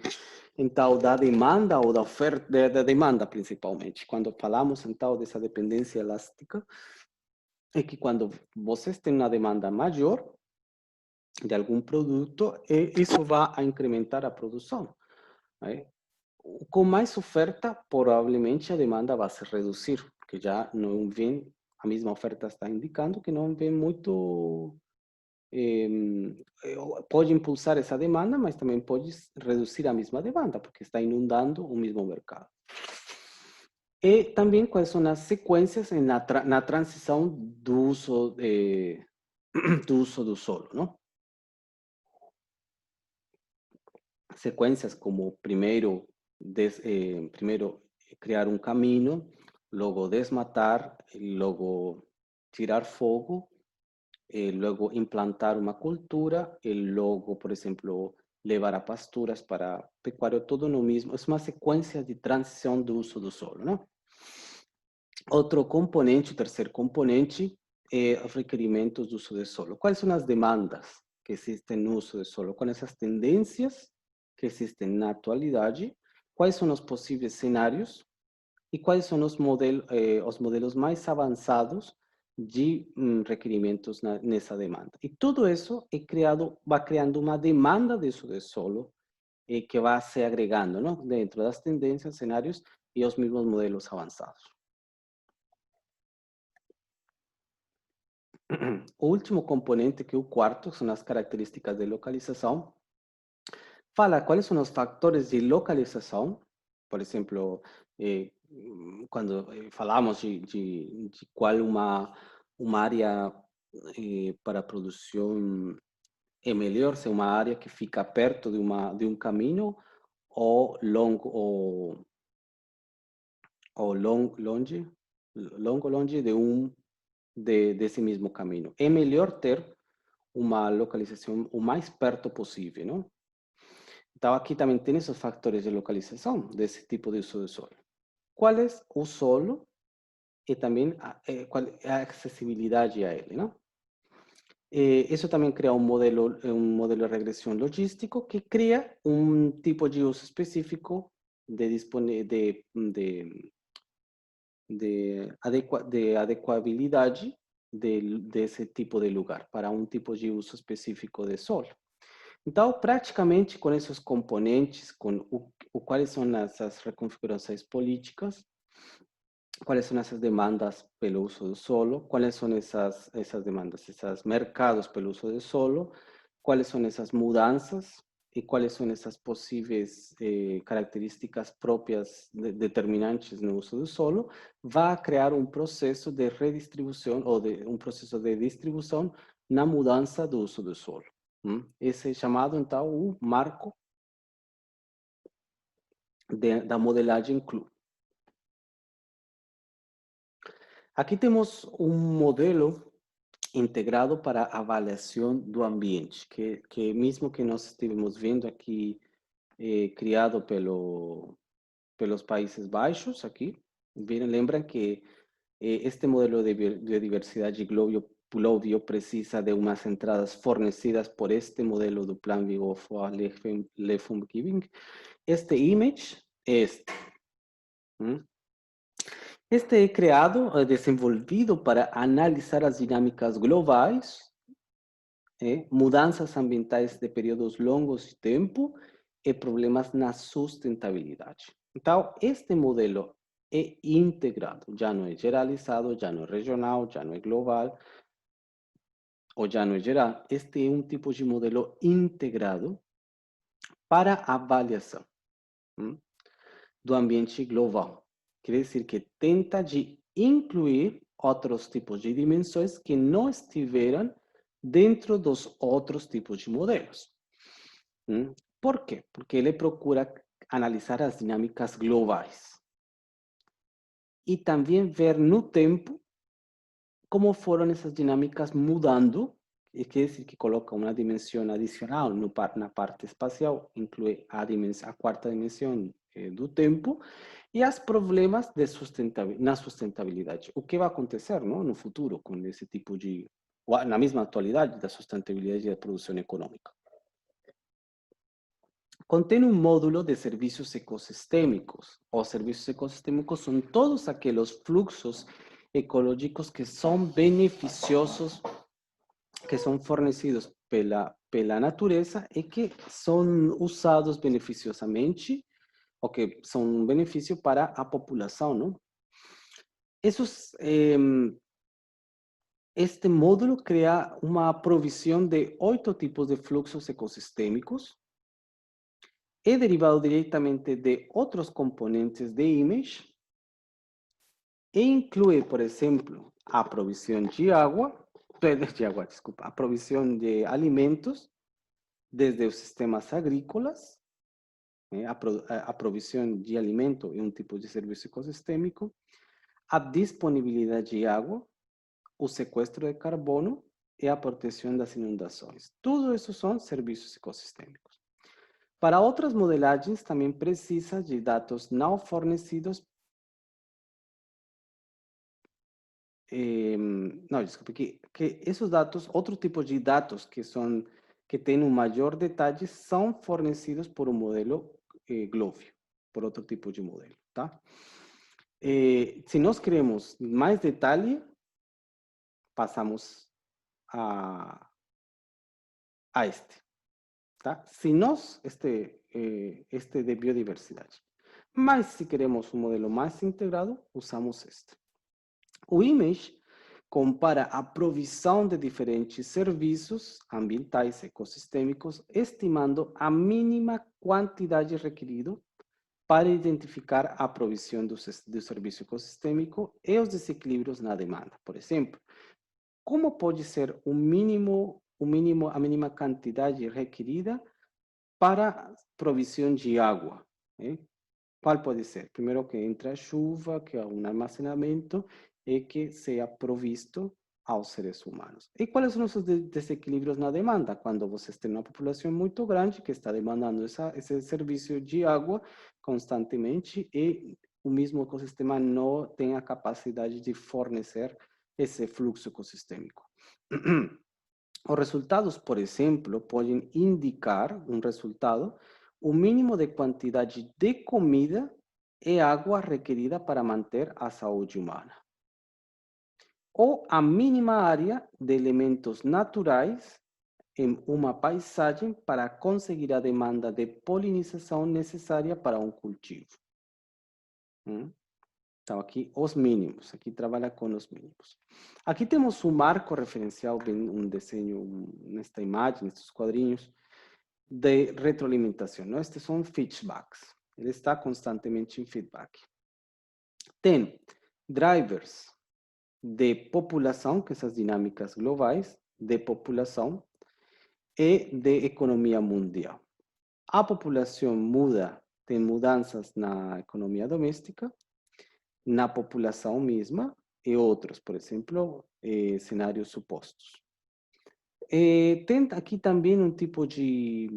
então, da demanda ou da oferta, da demanda principalmente. Quando falamos, então, dessa dependência elástica, é que quando vocês têm uma demanda maior de algum produto, isso vai incrementar a produção. Né? Com mais oferta, provavelmente a demanda vai se reduzir, porque já não vem, a mesma oferta está indicando que não vem muito, pode impulsar essa demanda, mas também pode reduzir a mesma demanda, porque está inundando o mesmo mercado. E também quais são as sequências na transição do uso, do uso do solo, não? Sequências como primeiro criar um caminho, logo desmatar, logo tirar fogo, logo implantar uma cultura, e logo, por exemplo, levar a pasturas para pecuário, tudo no mesmo. É uma sequência de transição do uso do solo, não? Outro componente, o terceiro componente, é os requerimentos do uso do solo. Quais são as demandas que existem no uso do solo? Quais essas tendências que existem na atualidade? Quais são os possíveis cenários? E quais são os modelos mais avançados de requerimentos nessa demanda? E tudo isso vai criando uma demanda de uso do solo que vai se agregando, não? Dentro das tendências, cenários e os mesmos modelos avançados. O último componente, que é o quarto, são as características de localização. Fala quais são os fatores de localização, por exemplo, quando falamos de qual uma área para produção é melhor, se é uma área que fica perto de um caminho ou longe desse mesmo caminho. É melhor ter uma localização o mais perto possível, não? Então, aqui também tem esses fatores de localização desse tipo de uso do solo. Qual é o solo e também qual é a acessibilidade a ele, não? Isso também cria um modelo de regressão logístico que cria um tipo de uso específico de adequabilidade desse tipo de lugar para um tipo de uso específico de solo. Então, praticamente com esses componentes, com quais são essas reconfigurações políticas, quais são essas demandas pelo uso do solo, quais são essas demandas, esses mercados pelo uso do solo, quais são essas mudanças e quais são essas possíveis características próprias determinantes no uso do solo, vai criar um processo de redistribuição ou um processo de distribuição na mudança do uso do solo. Esse é chamado, então, o marco da modelagem CLU. Aqui temos um modelo integrado para avaliação do ambiente, que mesmo que nós estivemos vendo aqui, criado pelos Países Baixos, aqui, lembram que este modelo de biodiversidade globio precisa de umas entradas fornecidas por este modelo do Plan Vigo for Leefomgeving. Este image é este. Este é criado, desenvolvido para analisar as dinâmicas globais, mudanças ambientais de períodos longos de tempo e problemas na sustentabilidade. Então, este modelo é integrado, já não é generalizado, já não é regional, já não é global, ou já não é geral. Este é um tipo de modelo integrado para avaliação do ambiente global. Quer dizer que tenta de incluir outros tipos de dimensões que não estiveram dentro dos outros tipos de modelos. Por quê? Porque ele procura analisar as dinâmicas globais e também ver no tempo como foram essas dinâmicas mudando, e quer dizer que coloca uma dimensão adicional na parte espacial, inclui a quarta dimensão do tempo, e os problemas de na sustentabilidade. O que vai acontecer no futuro com esse tipo de, na mesma atualidade da sustentabilidade e da produção econômica. Contém um módulo de serviços ecossistêmicos. Os serviços ecossistêmicos são todos aqueles fluxos ecológicos que são beneficiosos, que são fornecidos pela natureza e que são usados beneficiosamente, ou que são um benefício para a população, não? Este módulo cria uma provisão de 8 tipos de fluxos ecossistêmicos. É derivado diretamente de outros componentes de image e inclui, por exemplo, a provisão de água, desculpa, a provisão de alimentos desde os sistemas agrícolas. A provisão de alimento é um tipo de serviço ecossistêmico, a disponibilidade de água, o sequestro de carbono e a proteção das inundações. Tudo isso são serviços ecossistêmicos. Para outras modelagens, também precisa de dados não fornecidos. Não, desculpe, que esses dados, outro tipo de dados que têm um maior detalhe, são fornecidos por um modelo GloView, por outro tipo de modelo, tá? Se nós queremos mais detalhe, passamos a este, tá? Se nós, este de biodiversidade. Mas se queremos um modelo mais integrado, usamos este. O image compara a provisão de diferentes serviços ambientais ecossistêmicos, estimando a mínima quantidade requerida para identificar a provisão do serviço ecossistêmico e os desequilíbrios na demanda. Por exemplo, como pode ser a mínima quantidade requerida para provisão de água? Qual pode ser? Primeiro que entre a chuva, que há um armazenamento e que seja provisto aos seres humanos. E quais são os desequilíbrios na demanda? Quando vocês têm uma população muito grande que está demandando esse serviço de água constantemente e o mesmo ecossistema não tem a capacidade de fornecer esse fluxo ecossistêmico. Os resultados, por exemplo, podem indicar um resultado, o mínimo de quantidade de comida e água requerida para manter a saúde humana. Ou a mínima área de elementos naturais em uma paisagem para conseguir a demanda de polinização necessária para um cultivo. Então, aqui os mínimos, aqui trabalha com os mínimos. Aqui temos um marco referencial, um desenho nesta imagem, nestes quadrinhos, de retroalimentação. Não? Estes são feedbacks. Ele está constantemente em feedback. Tem drivers de população, que são as dinâmicas globais, de população e de economia mundial. A população muda, tem mudanças na economia doméstica, na população mesma e outros, por exemplo, cenários supostos. Tem aqui também um tipo de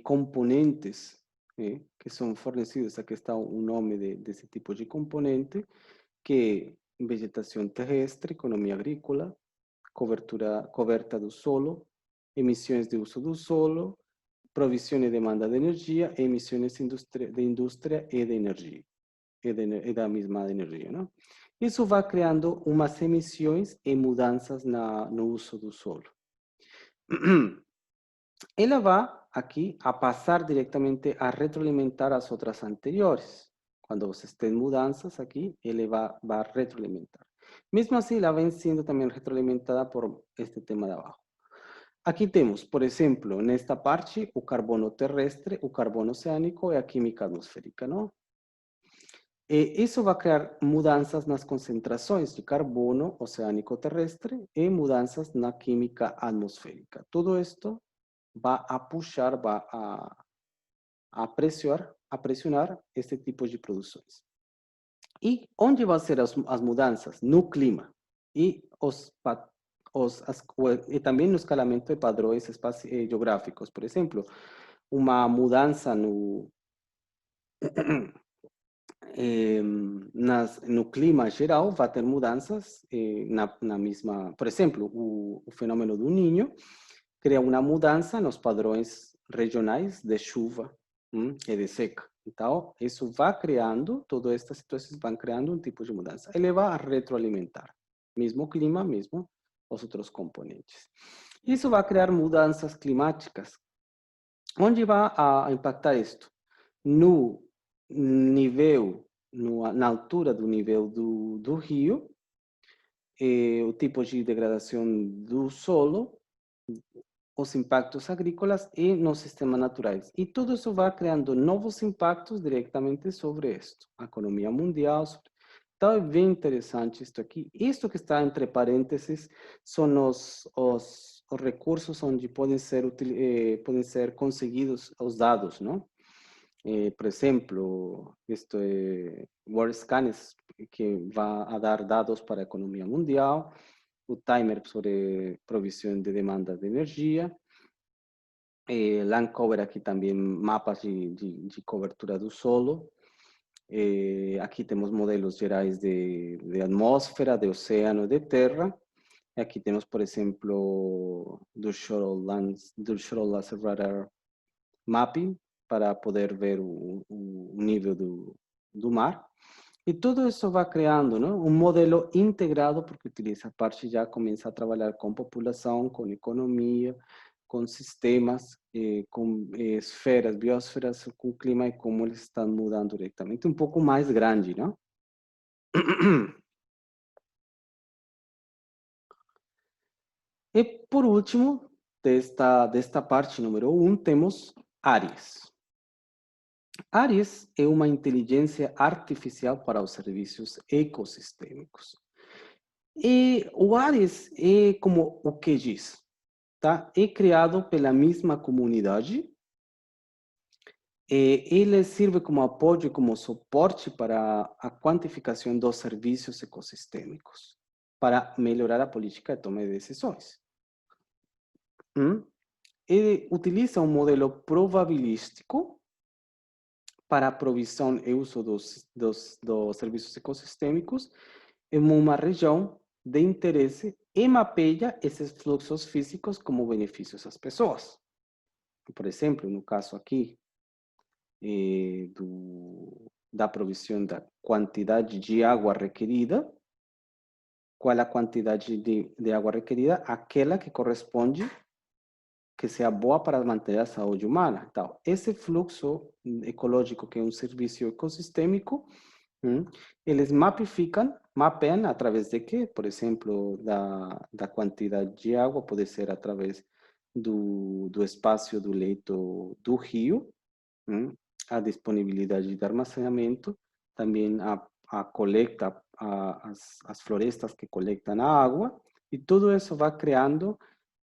componentes que são fornecidos. Aqui está o nome desse tipo de componente, que é vegetação terrestre, economia agrícola, coberta do solo, emissões de uso do solo, provisão e demanda de energia, emissões de indústria e de energia, e da mesma energia, não? Isso vai criando umas emissões e mudanças no uso do solo. ela vai aqui a passar diretamente a retroalimentar as outras anteriores. Quando vocês têm mudanças aqui, ele vai retroalimentar. Mesmo assim, ela vem sendo também retroalimentada por este tema de abaixo. Aqui temos, por exemplo, nesta parte, o carbono terrestre, o carbono oceânico e a química atmosférica, não? E isso vai criar mudanças nas concentrações de carbono oceânico terrestre e mudanças na química atmosférica. Tudo isto vai a puxar, vai a pressionar este tipo de produções. E onde vão ser as mudanças? No clima e, e também no escalamento de padrões geográficos. Por exemplo, uma mudança no, no clima geral vai ter mudanças na mesma... Por exemplo, o fenômeno do Niño cria uma mudança nos padrões regionais de chuva e de seca. Então, isso vai criando, todas estas situações vão criando um tipo de mudança. Ele vai retroalimentar, mesmo clima, mesmo os outros componentes. Isso vai criar mudanças climáticas. Onde vai a impactar isto? No nível, na altura do nível do rio, o tipo de degradação do solo, os impactos agrícolas e nos sistemas naturais. E tudo isso vai criando novos impactos diretamente sobre isto, a economia mundial. Então é bem interessante isto aqui. Isto que está entre parênteses são os recursos onde podem ser conseguidos os dados, não? Por exemplo, isto é WorldScan, que vai a dar dados para a economia mundial, o timer sobre provisão de demanda de energia, Land Cover aqui também mapas de cobertura do solo, aqui temos modelos gerais de atmosfera, de oceano, de terra. Aqui temos, por exemplo, do Shoreline Laser Radar Mapping, para poder ver o nível do mar. E tudo isso vai criando, não? Um modelo integrado, porque utiliza a parte já começa a trabalhar com população, com economia, com sistemas, com esferas, biosferas, com clima e como eles estão mudando diretamente. Um pouco mais grande, não? E por último, desta parte número 1, temos Ares. Ares é uma inteligência artificial para os serviços ecossistêmicos. E o Ares é como o que diz, tá? É criado pela mesma comunidade. Ele serve como apoio, como suporte para a quantificação dos serviços ecossistêmicos, para melhorar a política de toma de decisões. Ele utiliza um modelo probabilístico para a provisão e uso dos serviços ecossistêmicos em uma região de interesse e mapeia esses fluxos físicos como benefícios às pessoas. Por exemplo, no caso aqui da provisão da quantidade de água requerida, qual a quantidade de água requerida? Aquela que corresponde que seja boa para manter a saúde humana. Então, esse fluxo ecológico, que é um serviço ecossistêmico, eles mapeiam através de quê? Por exemplo, da quantidade de água, pode ser através do espaço do leito do rio, a disponibilidade de armazenamento, também a coleta, as florestas que coletam a água, e tudo isso vai criando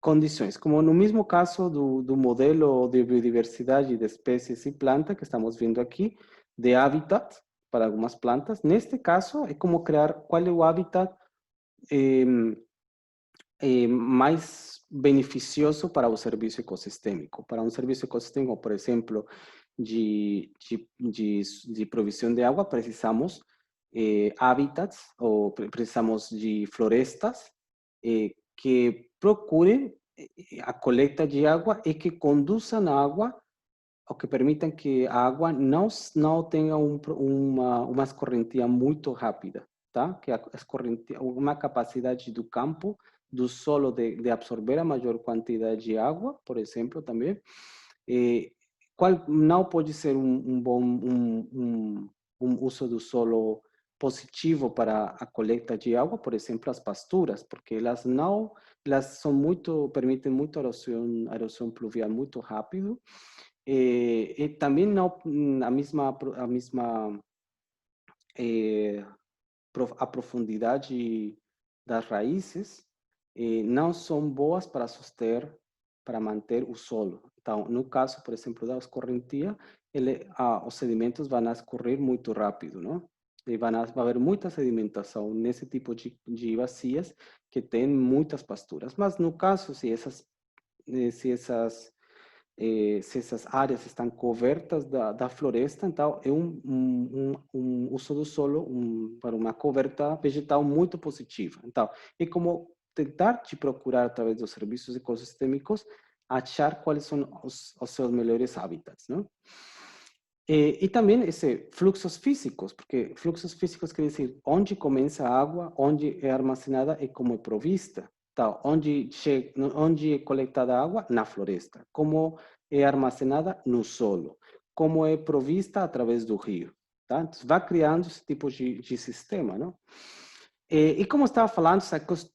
condições, como no mesmo caso do modelo de biodiversidade de espécies e plantas que estamos vendo aqui, de habitat para algumas plantas. Neste caso, é como criar qual é o habitat mais beneficioso para o serviço ecossistêmico. Para um serviço ecossistêmico, por exemplo, de provisão de água, precisamos habitats, ou precisamos de florestas que procurem a coleta de água e que conduzam a água, ou que permitam que a água não tenha uma escorrentia muito rápida, tá? Que uma capacidade do campo do solo de absorver a maior quantidade de água, por exemplo, também. Qual não pode ser um bom uso do solo positivo para a coleta de água, por exemplo, as pasturas, porque elas são muito, permitem muito erosão pluvial muito rápido, e também não a profundidade das raízes não são boas para manter o solo. Então, no caso, por exemplo, da escorrentia, os sedimentos vão a escorrer muito rápido, não? E vai haver muita sedimentação nesse tipo de bacias que tem muitas pasturas. Mas no caso, se essas áreas estão cobertas da floresta, então é um uso do solo para uma coberta vegetal muito positiva. Então, é como tentar te procurar, através dos serviços ecossistêmicos, achar quais são os seus melhores hábitats, não? E também fluxos físicos, porque fluxos físicos quer dizer onde começa a água, onde é armazenada e como é provista. Tá, onde é coletada a água? Na floresta. Como é armazenada? No solo. Como é provista? Através do rio. Tá? Então, vai criando esse tipo de sistema, não? E como estava falando,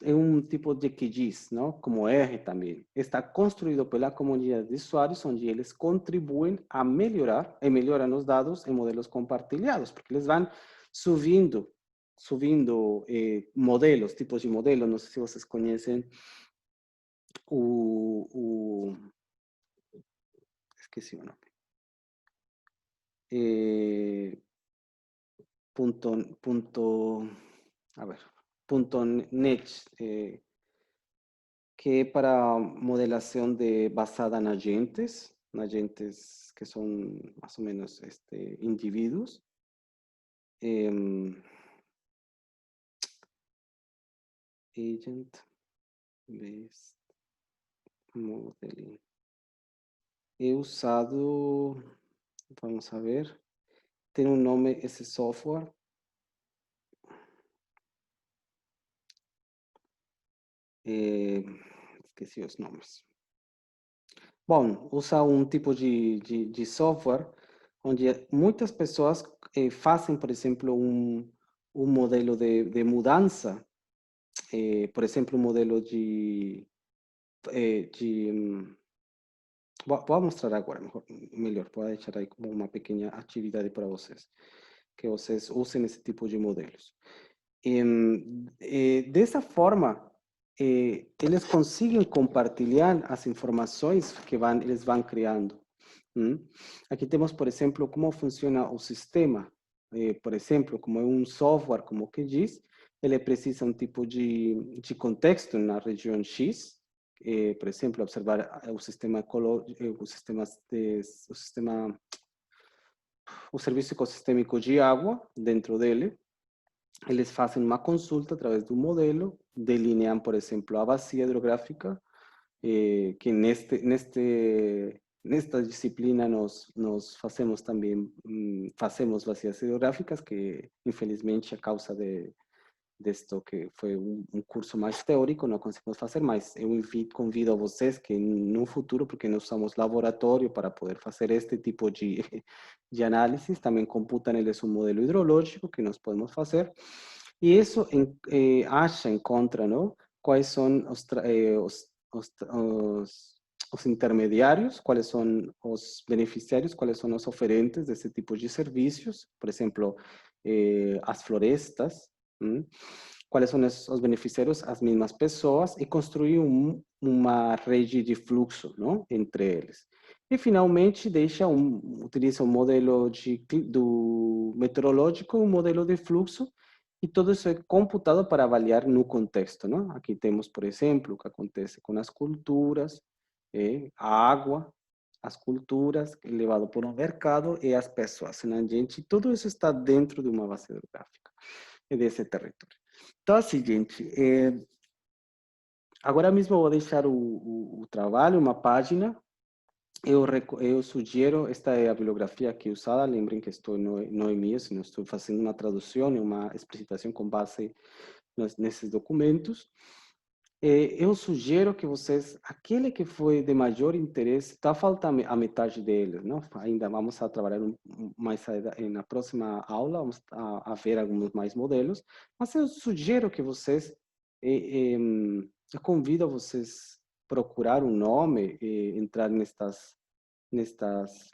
é um tipo de QGIS, não? Como R também. Está construído pela comunidade de usuários, onde eles contribuem a melhorar, e melhoram os dados em modelos compartilhados, porque eles vão subindo modelos, tipos de modelos. Não sei se vocês conhecem esqueci o nome. Punto .net, que é para modelação basada em agentes que são mais ou menos indivíduos. Agent-based modeling. He usado, vamos a ver, tem um nome esse software. Esqueci os nomes. Bom, usa um tipo de software onde muitas pessoas fazem, por exemplo, um modelo de mudança, por exemplo, um modelo vou mostrar agora, melhor, vou deixar aí como uma pequena atividade para vocês, que vocês usem esse tipo de modelos. Dessa forma, eles conseguem compartilhar as informações que eles vão criando. Aqui temos, por exemplo, como funciona o sistema. Por exemplo, como é um software como o QGIS, ele precisa um tipo de contexto na região X. Por exemplo, observar o sistema ecológico, o serviço ecossistêmico de água dentro dele. Eles fazem uma consulta através do modelo, delineam, por exemplo, a bacia hidrográfica, que nesta disciplina nós fazemos também, fazemos bacias hidrográficas, que infelizmente a causa disto que foi um curso mais teórico, não conseguimos fazer, mas eu convido a vocês que no futuro, porque nós usamos laboratório para poder fazer este tipo de análise, também computam eles um modelo hidrológico que nós podemos fazer, e isso encontra, não? Quais são os intermediários, quais são os beneficiários, quais são os oferentes desse tipo de serviços, por exemplo, as florestas, quais são os beneficiários, as mesmas pessoas, e construir uma rede de fluxo, não? Entre eles. E, finalmente, utiliza um modelo do meteorológico, um modelo de fluxo, e tudo isso é computado para avaliar no contexto, não? Aqui temos, por exemplo, o que acontece com as culturas, a água, as culturas, levado por um mercado, e as pessoas na ambiente. Tudo isso está dentro de uma base hidrográfica desse território. Então, assim, gente, agora mesmo eu vou deixar o trabalho, uma página. Eu sugiro, esta é a bibliografia aqui usada, lembrem que estou não é minha, senão estou fazendo uma tradução e uma explicitação com base nesses documentos. Eu sugiro que vocês, aquele que foi de maior interesse, está faltando a metade deles, não? Ainda vamos a trabalhar mais na próxima aula, vamos a ver alguns mais modelos, mas eu sugiro que vocês, eu convido vocês procurar um nome e entrar nestas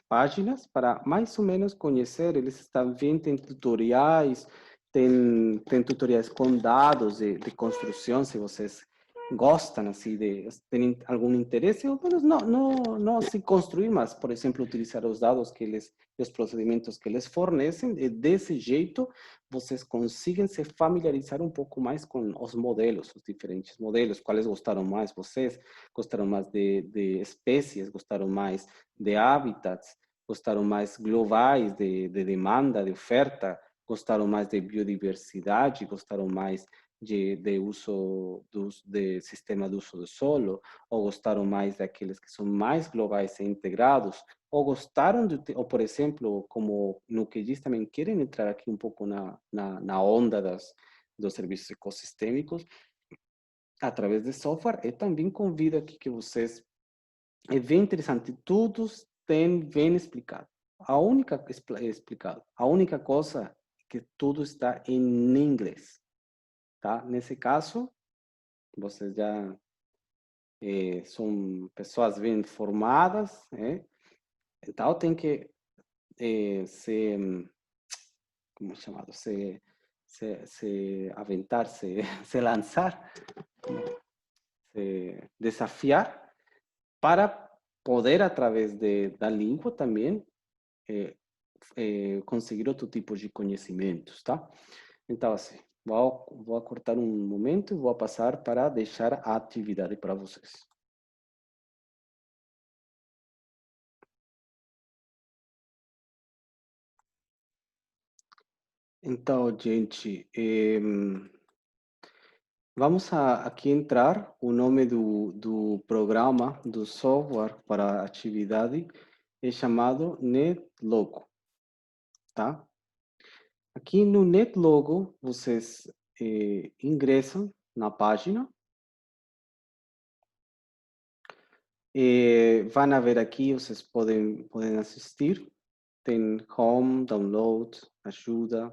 páginas para mais ou menos conhecer. Eles também têm tutoriais, tem tutoriais com dados de construção, se vocês gostam assim de têm algum interesse, ou menos não se construir, mas por exemplo utilizar os dados que eles, os procedimentos que eles fornecem, e desse jeito vocês conseguem se familiarizar um pouco mais com os modelos, os diferentes modelos, quais gostaram mais vocês, gostaram mais de espécies, gostaram mais de hábitats, gostaram mais globais de demanda, de oferta, gostaram mais de biodiversidade, gostaram mais de uso de sistema de uso do solo, ou gostaram mais daqueles que são mais globais e integrados, ou gostaram de, ou por exemplo, como no que eles também querem entrar aqui um pouco na onda dos serviços ecossistêmicos, através de software, eu também convido aqui que vocês, é bem interessante, tudo tem bem explicado. A única explicado, a única coisa é que tudo está em inglês, tá? Nesse caso, vocês já são pessoas bem formadas, né? Então tem que se, como chamado, se aventar, se lançar, se desafiar para poder, através da língua também, eh, conseguir outro tipo de conhecimentos, tá? Então, assim, vou cortar um momento e vou passar para deixar a atividade para vocês. Então, gente, vamos aqui entrar o nome do programa, do software para a atividade, é chamado NetLogo, tá? Aqui no NetLogo, vocês ingressam na página e vão ver aqui, vocês podem assistir, tem Home, Download, Ajuda,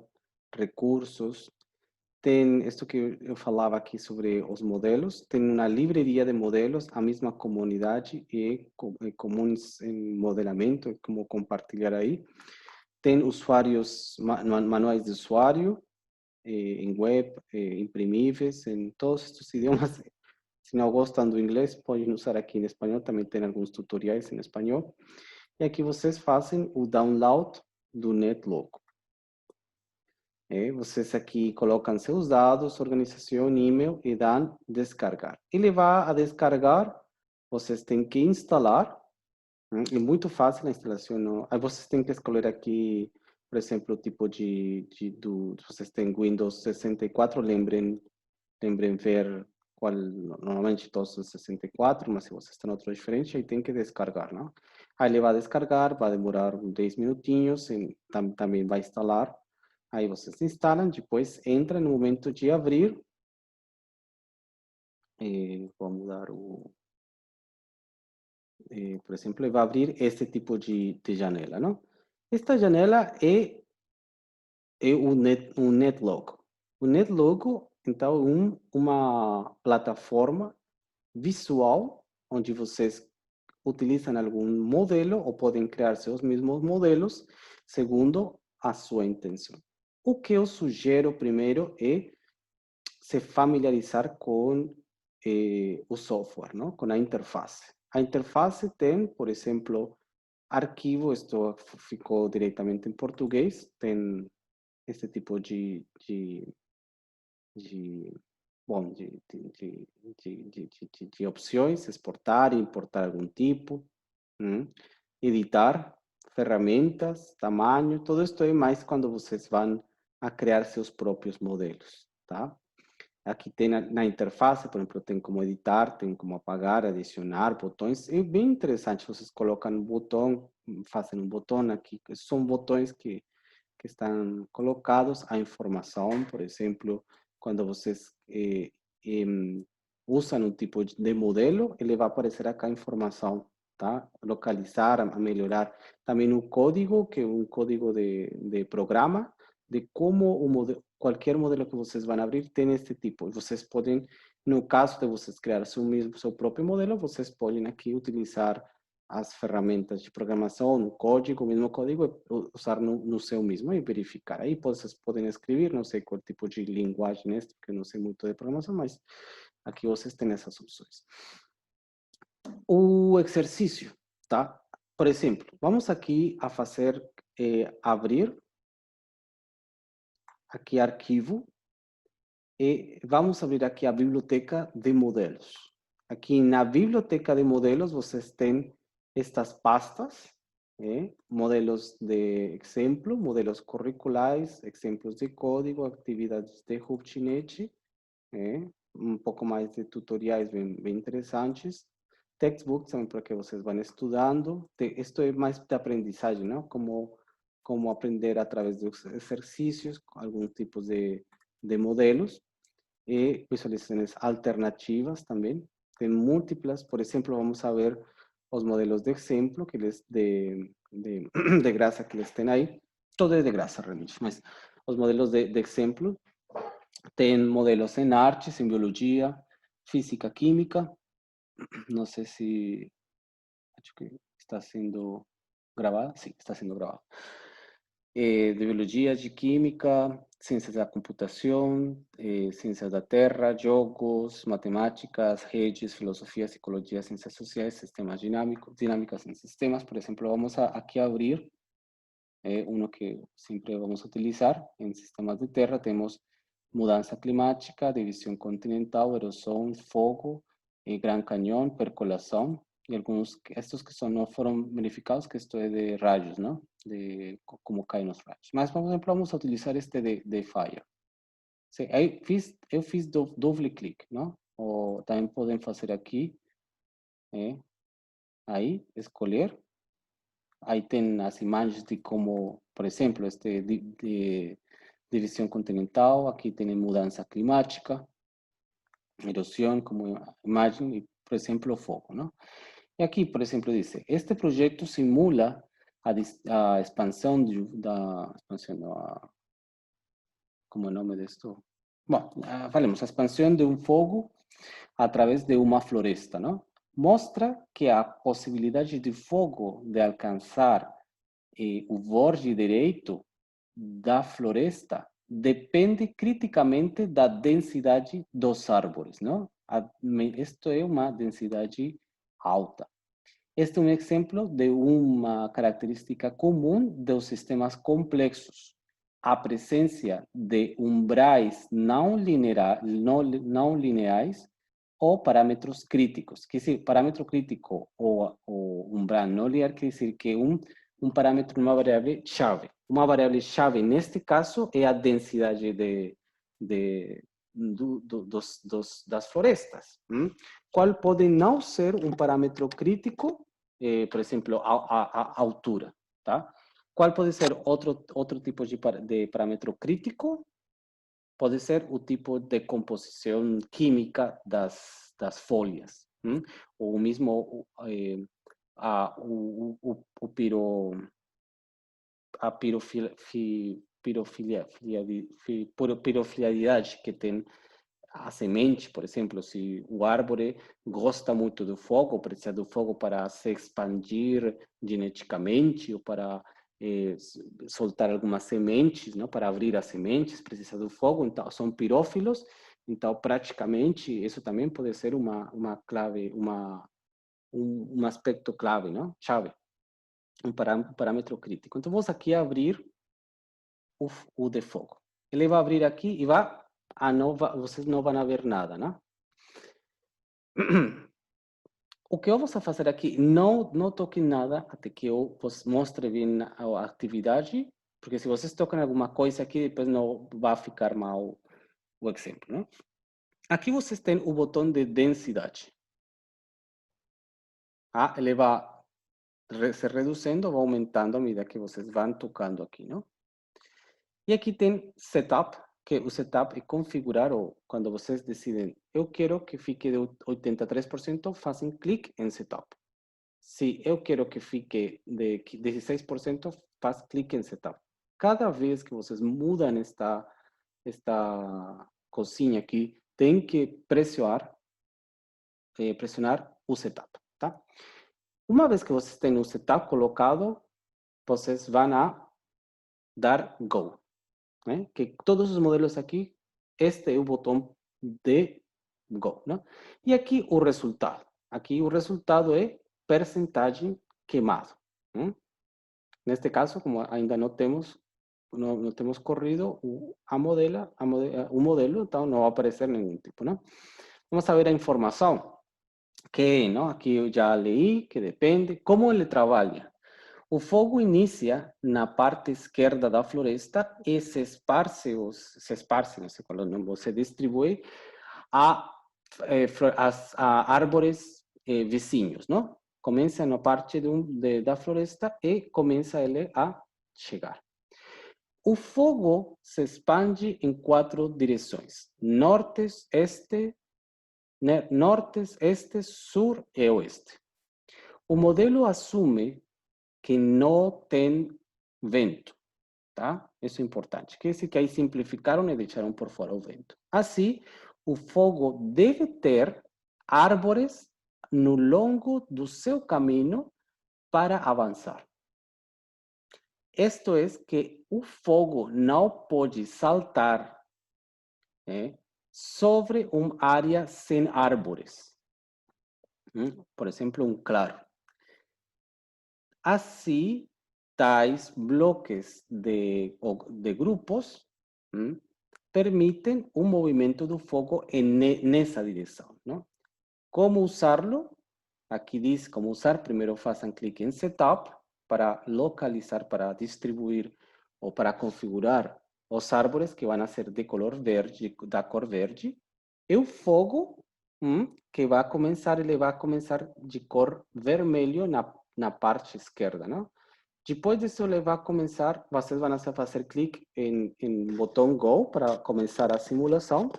Recursos, tem isto que eu falava aqui sobre os modelos, tem uma livraria de modelos, a mesma comunidade e comuns em modelamento, como compartilhar aí. Tem usuários, manuais de usuário, em web, imprimíveis, em todos estes idiomas. Se não gostam do inglês, podem usar aqui em espanhol, também tem alguns tutoriais em espanhol. E aqui vocês fazem o download do NetLogo. Vocês aqui colocam seus dados, organização, e-mail e dão descargar. Ele vai a descargar, vocês têm que instalar. É muito fácil a instalação. Não? Aí vocês têm que escolher aqui, por exemplo, o tipo se vocês têm Windows 64, lembrem ver qual, normalmente todos são 64, mas se vocês estão outro diferente, aí tem que descargar, não? Aí ele vai descargar, vai demorar 10 minutinhos, e também vai instalar. Aí vocês instalam, depois entra no momento de abrir. Vamos dar por exemplo, ele vai abrir este tipo de janela, não? Esta janela é o NetLogo. O NetLogo, então, é uma plataforma visual onde vocês utilizam algum modelo ou podem criar seus mesmos modelos segundo a sua intenção. O que eu sugiro primeiro é se familiarizar com o software, não? Com a interface. A interface tem, por exemplo, arquivo, isto ficou diretamente em português, tem este tipo de, bom, de opções, exportar, importar algum tipo, editar, ferramentas, tamanho, tudo isso é mais quando vocês vão a criar seus próprios modelos, tá? Aqui tem na interface, por exemplo, tem como editar, tem como apagar, adicionar botões. É bem interessante, vocês colocam um botão, fazem um botão aqui, são botões que estão colocados a informação, por exemplo, quando vocês usam um tipo de modelo, ele vai aparecer acá a informação, tá? Localizar, a melhorar. Também o código, que é um código de programa, de como o modelo, qualquer modelo que vocês vão abrir tem este tipo. E vocês podem, no caso de vocês criar seu próprio modelo, vocês podem aqui utilizar as ferramentas de programação, no código, o mesmo código, usar no seu mesmo e verificar. Aí vocês podem escrever, não sei qual tipo de linguagem é este, porque eu não sei muito de programação, mas aqui vocês têm essas opções. O exercício, tá? Por exemplo, vamos aqui a fazer, abrir aqui arquivo e vamos abrir aqui a biblioteca de modelos. Aqui na biblioteca de modelos vocês têm estas pastas, modelos de exemplo, modelos curriculares, exemplos de código, atividades de Hubchinet, um pouco mais de tutoriais bem interessantes, textbooks também para que vocês vão estudando. Isto é mais de aprendizagem, não? Como aprender através dos exercícios, alguns tipos de modelos e visualizações alternativas também. Tem múltiplas, por exemplo, vamos a ver os modelos de exemplo que eles de graça que eles têm aí. Todo é de graça, realmente, mas os modelos de exemplo tem modelos em artes, em biologia, física, química. Não sei se acho que está sendo gravada. Sim, está sendo gravada. De biologia, de química, ciências da computação, ciências da terra, jogos, matemáticas, redes, filosofia, psicologia, ciências sociais, sistemas dinâmicas em sistemas. Por exemplo, vamos aqui abrir uno que sempre vamos utilizar em sistemas de terra. Temos mudança climática, división continental, erosión, fogo, Gran Cañón, percolación, y algunos, estos que no fueron verificados, que esto es de rayos, ¿no? De cómo caen los rayos. Mas, por ejemplo, vamos a utilizar este de fire. Sí, eu fiz doble clic, ¿no? O también pueden hacer aquí, ahí, escolher. Ahí tienen las imágenes de cómo, por ejemplo, de división continental, aquí tienen mudanza climática, erosión como imagen y, por ejemplo, fogo, ¿no? Y aquí, por ejemplo, dice, este proyecto simula a expansión ¿cómo es el nombre de esto? Bueno, falemos, a expansión de un fogo a través de una floresta, ¿no? Mostra que a possibilidade de fogo de alcançar o borde direito da floresta depende criticamente da densidade dos árvores, não? Isto é uma densidade alta. Este é um exemplo de uma característica comum dos sistemas complexos. A presença de umbrais não lineares ou parâmetros críticos. Quer dizer, parâmetro crítico ou umbral não linear quer dizer que um parâmetro, uma variável chave. Uma variável chave, neste caso, é a densidade das florestas. Qual pode não ser um parâmetro crítico, por exemplo, a altura. Tá? Qual pode ser outro tipo de parâmetro crítico? Pode ser o tipo de composição química das folhas. Ou mesmo a pirofilialidade que tem a semente, por exemplo, se o árvore gosta muito do fogo, precisa do fogo para se expandir geneticamente ou para soltar algumas sementes, não? Para abrir as sementes, precisa do fogo, então são pirófilos, então praticamente isso também pode ser uma clave, um aspecto clave, não? Chave, um parâmetro crítico. Então vamos aqui abrir o de fogo. Ele vai abrir aqui e vocês não vão ver nada, né? O que eu vou fazer aqui, não toquem nada até que eu vos mostre bem a atividade, porque se vocês tocam alguma coisa aqui, depois não vai ficar mal o exemplo, né? Aqui vocês têm o botão de densidade. Ele vai se reduzindo, vai aumentando à medida que vocês vão tocando aqui, não? E aqui tem setup, que o setup é configurar, ou quando vocês decidem, eu quero que fique de 83%, fazem clique em setup. Se eu quero que fique de 16%, faz clique em setup. Cada vez que vocês mudam esta cozinha aqui, tem que pressionar o setup, tá? Uma vez que vocês têm o setup colocado, vocês vão a dar Go, né? Que todos os modelos aqui, este é o botão de Go, né? E aqui o resultado. Aqui o resultado é percentagem queimado. Né? Neste caso, como ainda não temos corrido o modelo, então não vai aparecer nenhum tipo, né? Vamos a ver a informação. Que, não? Aqui eu já leí que depende. Como ele trabalha? O fogo inicia na parte esquerda da floresta e se esparce, não sei qual é o nome, se distribui a, a árvores vizinhos, não? Começa na parte da floresta e começa ele a chegar. O fogo se expande em 4 direções: norte, este, sur e oeste. O modelo assume que não tem vento, tá? Isso é importante. Quer dizer que aí simplificaram e deixaram por fora o vento. Assim, o fogo deve ter árvores no longo do seu caminho para avançar. Isto é que o fogo não pode saltar sobre uma área sem árvores. Por exemplo, um claro. Assim, tais bloques de grupos permitem um movimento do fogo nessa direção. Não? Como usá-lo? Aqui diz como usar. Primeiro façam clique em Setup para localizar, para distribuir ou para configurar os árvores que vão ser de color verde, da cor verde. E o fogo que vai começar, ele vai começar de cor vermelho na parte esquerda, não? Depois disso, ele vai começar, vocês vão fazer clique em botão Go para começar a simulação.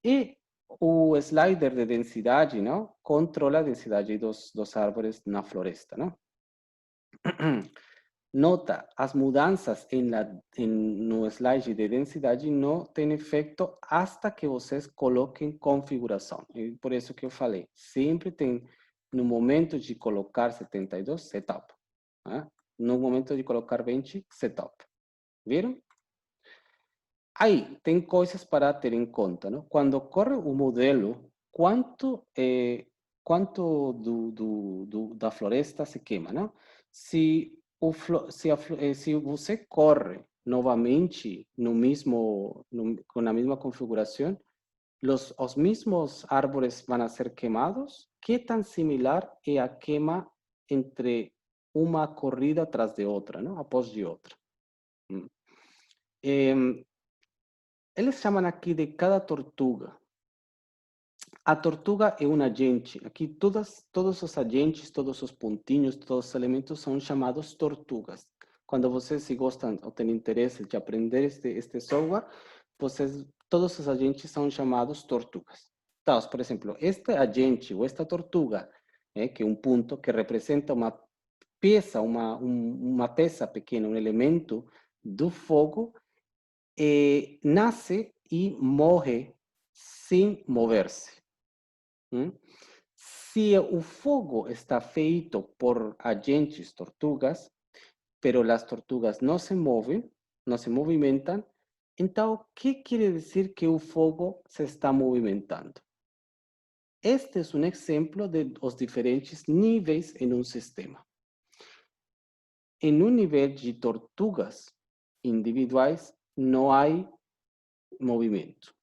E o slider de densidade, não? Controla a densidade dos árvores na floresta, não? Nota, as mudanças no slide de densidade não têm efeito hasta que vocês coloquem configuração. E por isso que eu falei, sempre tem, no momento de colocar 72, setup. No momento de colocar 20, setup. Viram? Aí, tem coisas para ter em conta, não? Quando corre o modelo, quanto da floresta se queima, não? Se você corre novamente com a mesma configuração, os mesmos árvores vão ser queimados. Que tão similar é a queima entre uma corrida atrás de outra, não? Após de outra. Eles chamam aqui de cada tortuga. A tortuga é um agente. Aqui todos os agentes, todos os pontinhos, todos os elementos são chamados tortugas. Quando vocês se gostam ou têm interesse de aprender este software, todos os agentes são chamados tortugas. Então, por exemplo, este agente ou esta tortuga, que é um ponto que representa uma peça, uma peça pequena, um elemento do fogo, nasce e morre sem mover-se. Se o fogo está feito por agentes tortugas, pero as tortugas não se movem, não se movimentam, então o que quer dizer que o fogo se está movimentando? Este é um exemplo de os diferentes níveis em um sistema. Em um nível de tortugas individuais, não há movimento.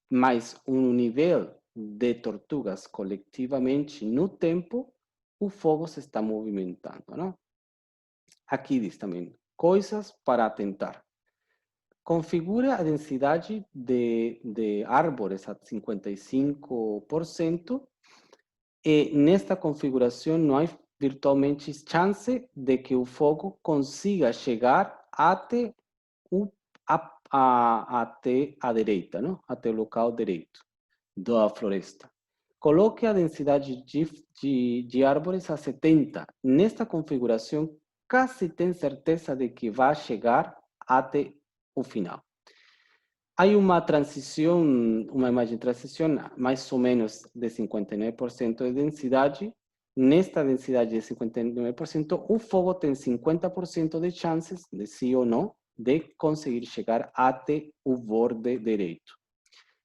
Mas um nível de tortugas coletivamente no tempo, o fogo se está movimentando, não? Aqui diz também, coisas para atentar. Configura a densidade de árvores a 55% e nesta configuração não há virtualmente chance de que o fogo consiga chegar até a até a direita, não? Até o local direito da floresta. Coloque a densidade de árvores a 70. Nesta configuração, quase tem certeza de que vai chegar até o final. Há uma transição, uma imagem de transição, mais ou menos de 59% de densidade. Nesta densidade de 59%, o fogo tem 50% de chances, de sim ou não, de conseguir chegar até o borde direito.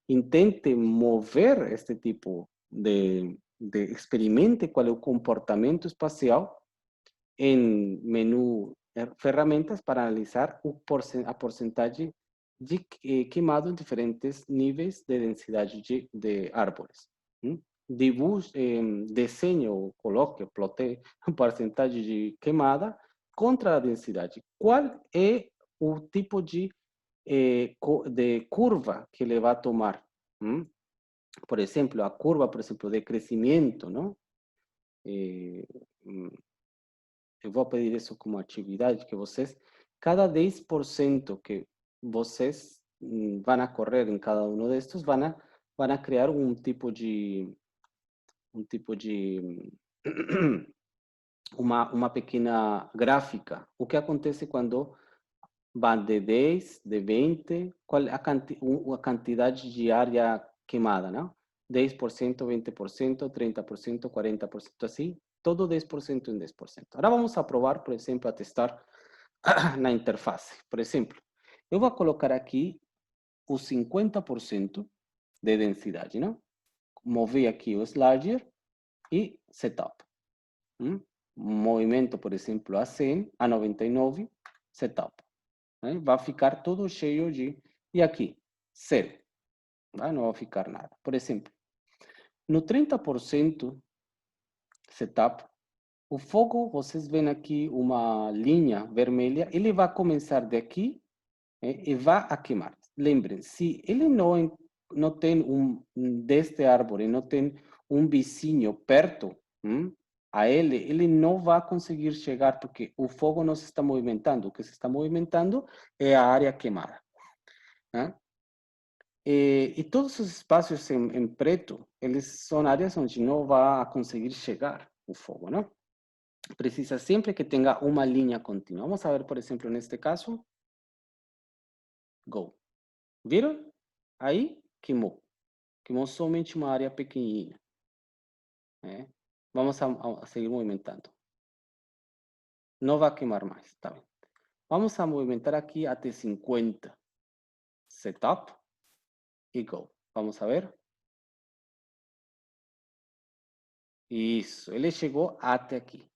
Intente mover este tipo de experimente qual é o comportamento espacial em menu ferramentas para analisar a porcentagem de queimado em diferentes níveis de densidade de árvores. Desenho, coloque, plote a porcentagem de queimada contra a densidade. Qual é o tipo de curva que ele vai tomar? Por exemplo, a curva, por exemplo, de crescimento, não? Eu vou pedir isso como atividade, que vocês, cada 10% que vocês vão a correr em cada um destes, vão a criar um tipo de uma pequena gráfica. O que acontece quando van de 10, de 20, qual é a quantidade de área queimada, não? 10%, 20%, 30%, 40%, assim, todo 10% em 10%. Agora vamos a provar, por exemplo, a testar na interface. Por exemplo, eu vou colocar aqui o 50% de densidade, não? Mover aqui o slider e setup. Movimento, por exemplo, a 100, a 99, setup. Vai ficar todo cheio de... E aqui, 0. Não vai ficar nada. Por exemplo, no 30% setup, o fogo, vocês veem aqui uma linha vermelha, ele vai começar daqui e vai a queimar. Lembrem, se ele não tem deste árvore, não tem um vizinho perto a ele não vai conseguir chegar, porque o fogo não se está movimentando. O que se está movimentando é a área queimada. E todos os espaços em preto, eles são áreas onde não vai conseguir chegar o fogo, não? Precisa sempre que tenha uma linha contínua. Vamos ver, por exemplo, neste caso. Go. Viram? Aí, queimou. Queimou somente uma área pequenininha. Vamos a seguir movimentando. Não vai queimar mais, tá bem? Vamos a movimentar aqui até 50. Setup e go. Vamos a ver. Isso, ele chegou até aqui.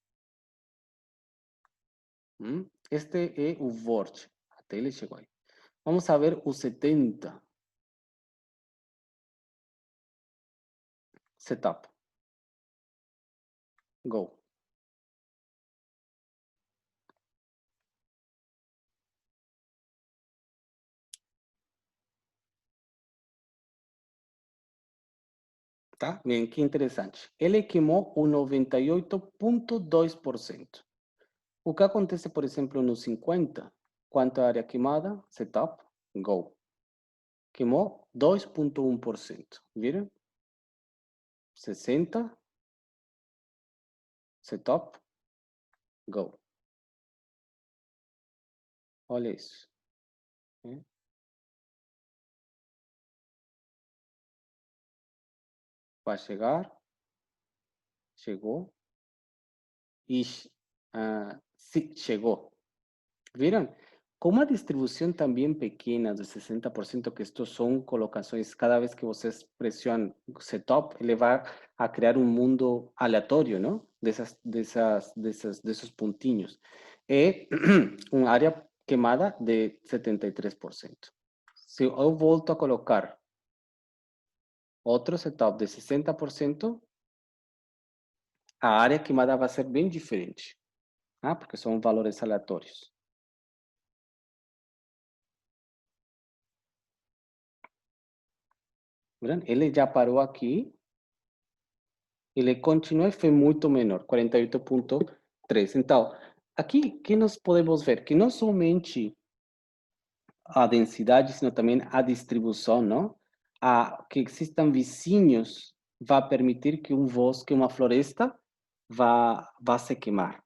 Este é o vórtice. Até ele chegou aí. Vamos a ver o 70. Setup. Go. Tá? Bem, que interessante. Ele queimou o 98,2%. O que acontece, por exemplo, no 50? Quanto a área queimada? Setup. Go. Queimou 2,1%. Viram? 60. Setup. Go. Olha isso. Vai chegar. Chegou. E chegou. Viram? Com uma distribuição também pequena de 60%, que estes são colocações, cada vez que vocês pressionam setup, ele vai a criar um mundo aleatório, não? Desses pontinhos. É uma área queimada de 73%. Se eu volto a colocar outro setup de 60%, a área queimada vai ser bem diferente, porque são valores aleatórios. Ele já parou aqui. Ele continua e foi muito menor, 48,3. Então, aqui que nós podemos ver que não somente a densidade, sino também a distribuição, não? Que existam vizinhos vai permitir que um bosque, uma floresta, vá se queimar.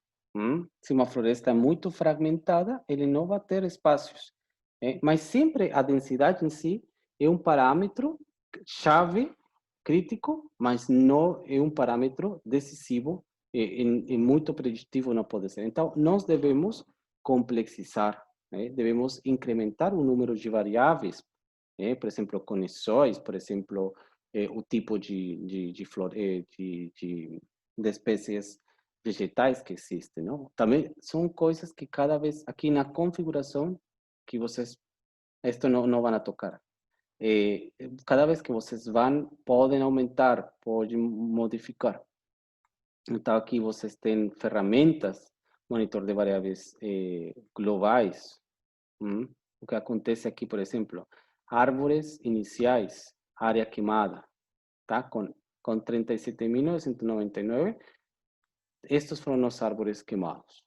Se uma floresta é muito fragmentada, ele não vai ter espaços. Mas sempre a densidade em si é um parâmetro chave, crítico, mas não é um parâmetro decisivo e muito preditivo não pode ser. Então, nós devemos complexizar, devemos incrementar o número de variáveis, por exemplo, conexões, por exemplo, o tipo de espécies vegetais que existem, não? Também são coisas que cada vez aqui na configuração que vocês, esto não vão a tocar. Cada vez que vocês podem aumentar, podem modificar. Então, aqui vocês têm ferramentas, monitor de variáveis globais. O que acontece aqui, por exemplo, árvores iniciais, área queimada, tá? Com 37.999, estes foram os árvores queimados.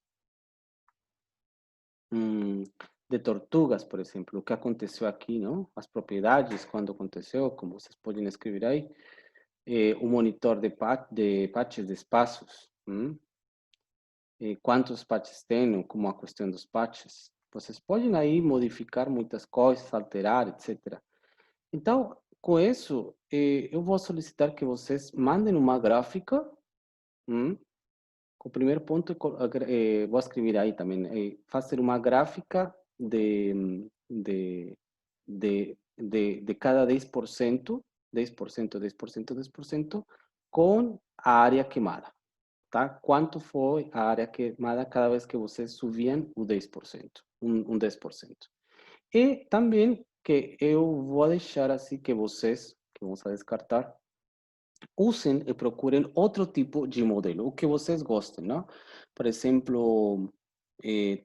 De tortugas, por exemplo, o que aconteceu aqui, não? As propriedades, quando aconteceu, como vocês podem escrever aí, o monitor de patches de espaços, quantos patches tem, como a questão dos patches. Vocês podem aí modificar muitas coisas, alterar, etc. Então, com isso, eu vou solicitar que vocês mandem uma gráfica. O primeiro ponto, vou escrever aí também, fazer uma gráfica de cada 10%, 10%, 10%, 10%, com a área queimada, tá? Quanto foi a área queimada cada vez que vocês subiam o 10%, um 10%. E também que eu vou deixar assim que vocês, que vamos a descartar, usem e procurem outro tipo de modelo, o que vocês gostem, não? Por exemplo,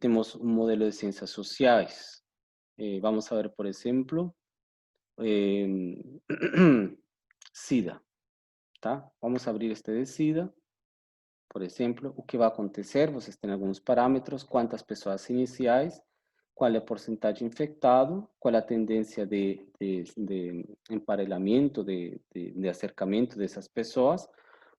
temos um modelo de ciências sociais. Vamos a ver, por exemplo, SIDA, tá? Vamos a abrir este de SIDA. Por exemplo, o que vai acontecer? Vocês têm alguns parâmetros, quantas pessoas iniciais, qual é a porcentagem infectado, qual é a tendência de emparelhamento, de acercamento dessas pessoas,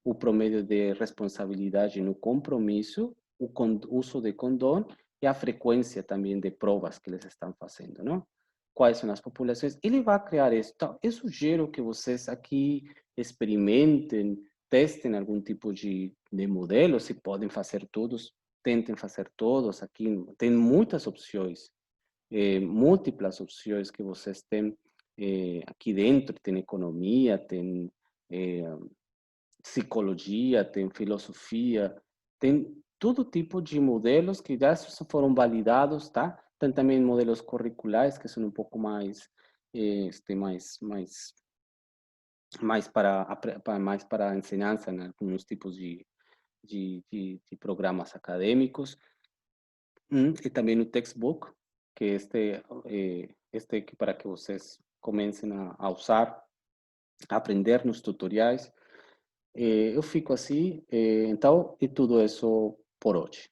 o promédio de responsabilidade no compromisso, o uso de condão e a frequência também de provas que eles estão fazendo, não? Quais são as populações? Ele vai criar isso. Então, eu sugiro que vocês aqui experimentem, testem algum tipo de modelo, se podem fazer todos, tentem fazer todos. Aqui tem muitas opções, múltiplas opções que vocês têm aqui dentro. Tem economia, tem psicologia, tem filosofia, tem todo tipo de modelos que já foram validados, tá? Tem também modelos curriculares que são um pouco mais, mais para ensinança, né? Alguns tipos de programas acadêmicos. E também o textbook, que este que para que vocês comecem a usar, a aprender nos tutoriais. Eu fico assim, então, e tudo isso por hoje.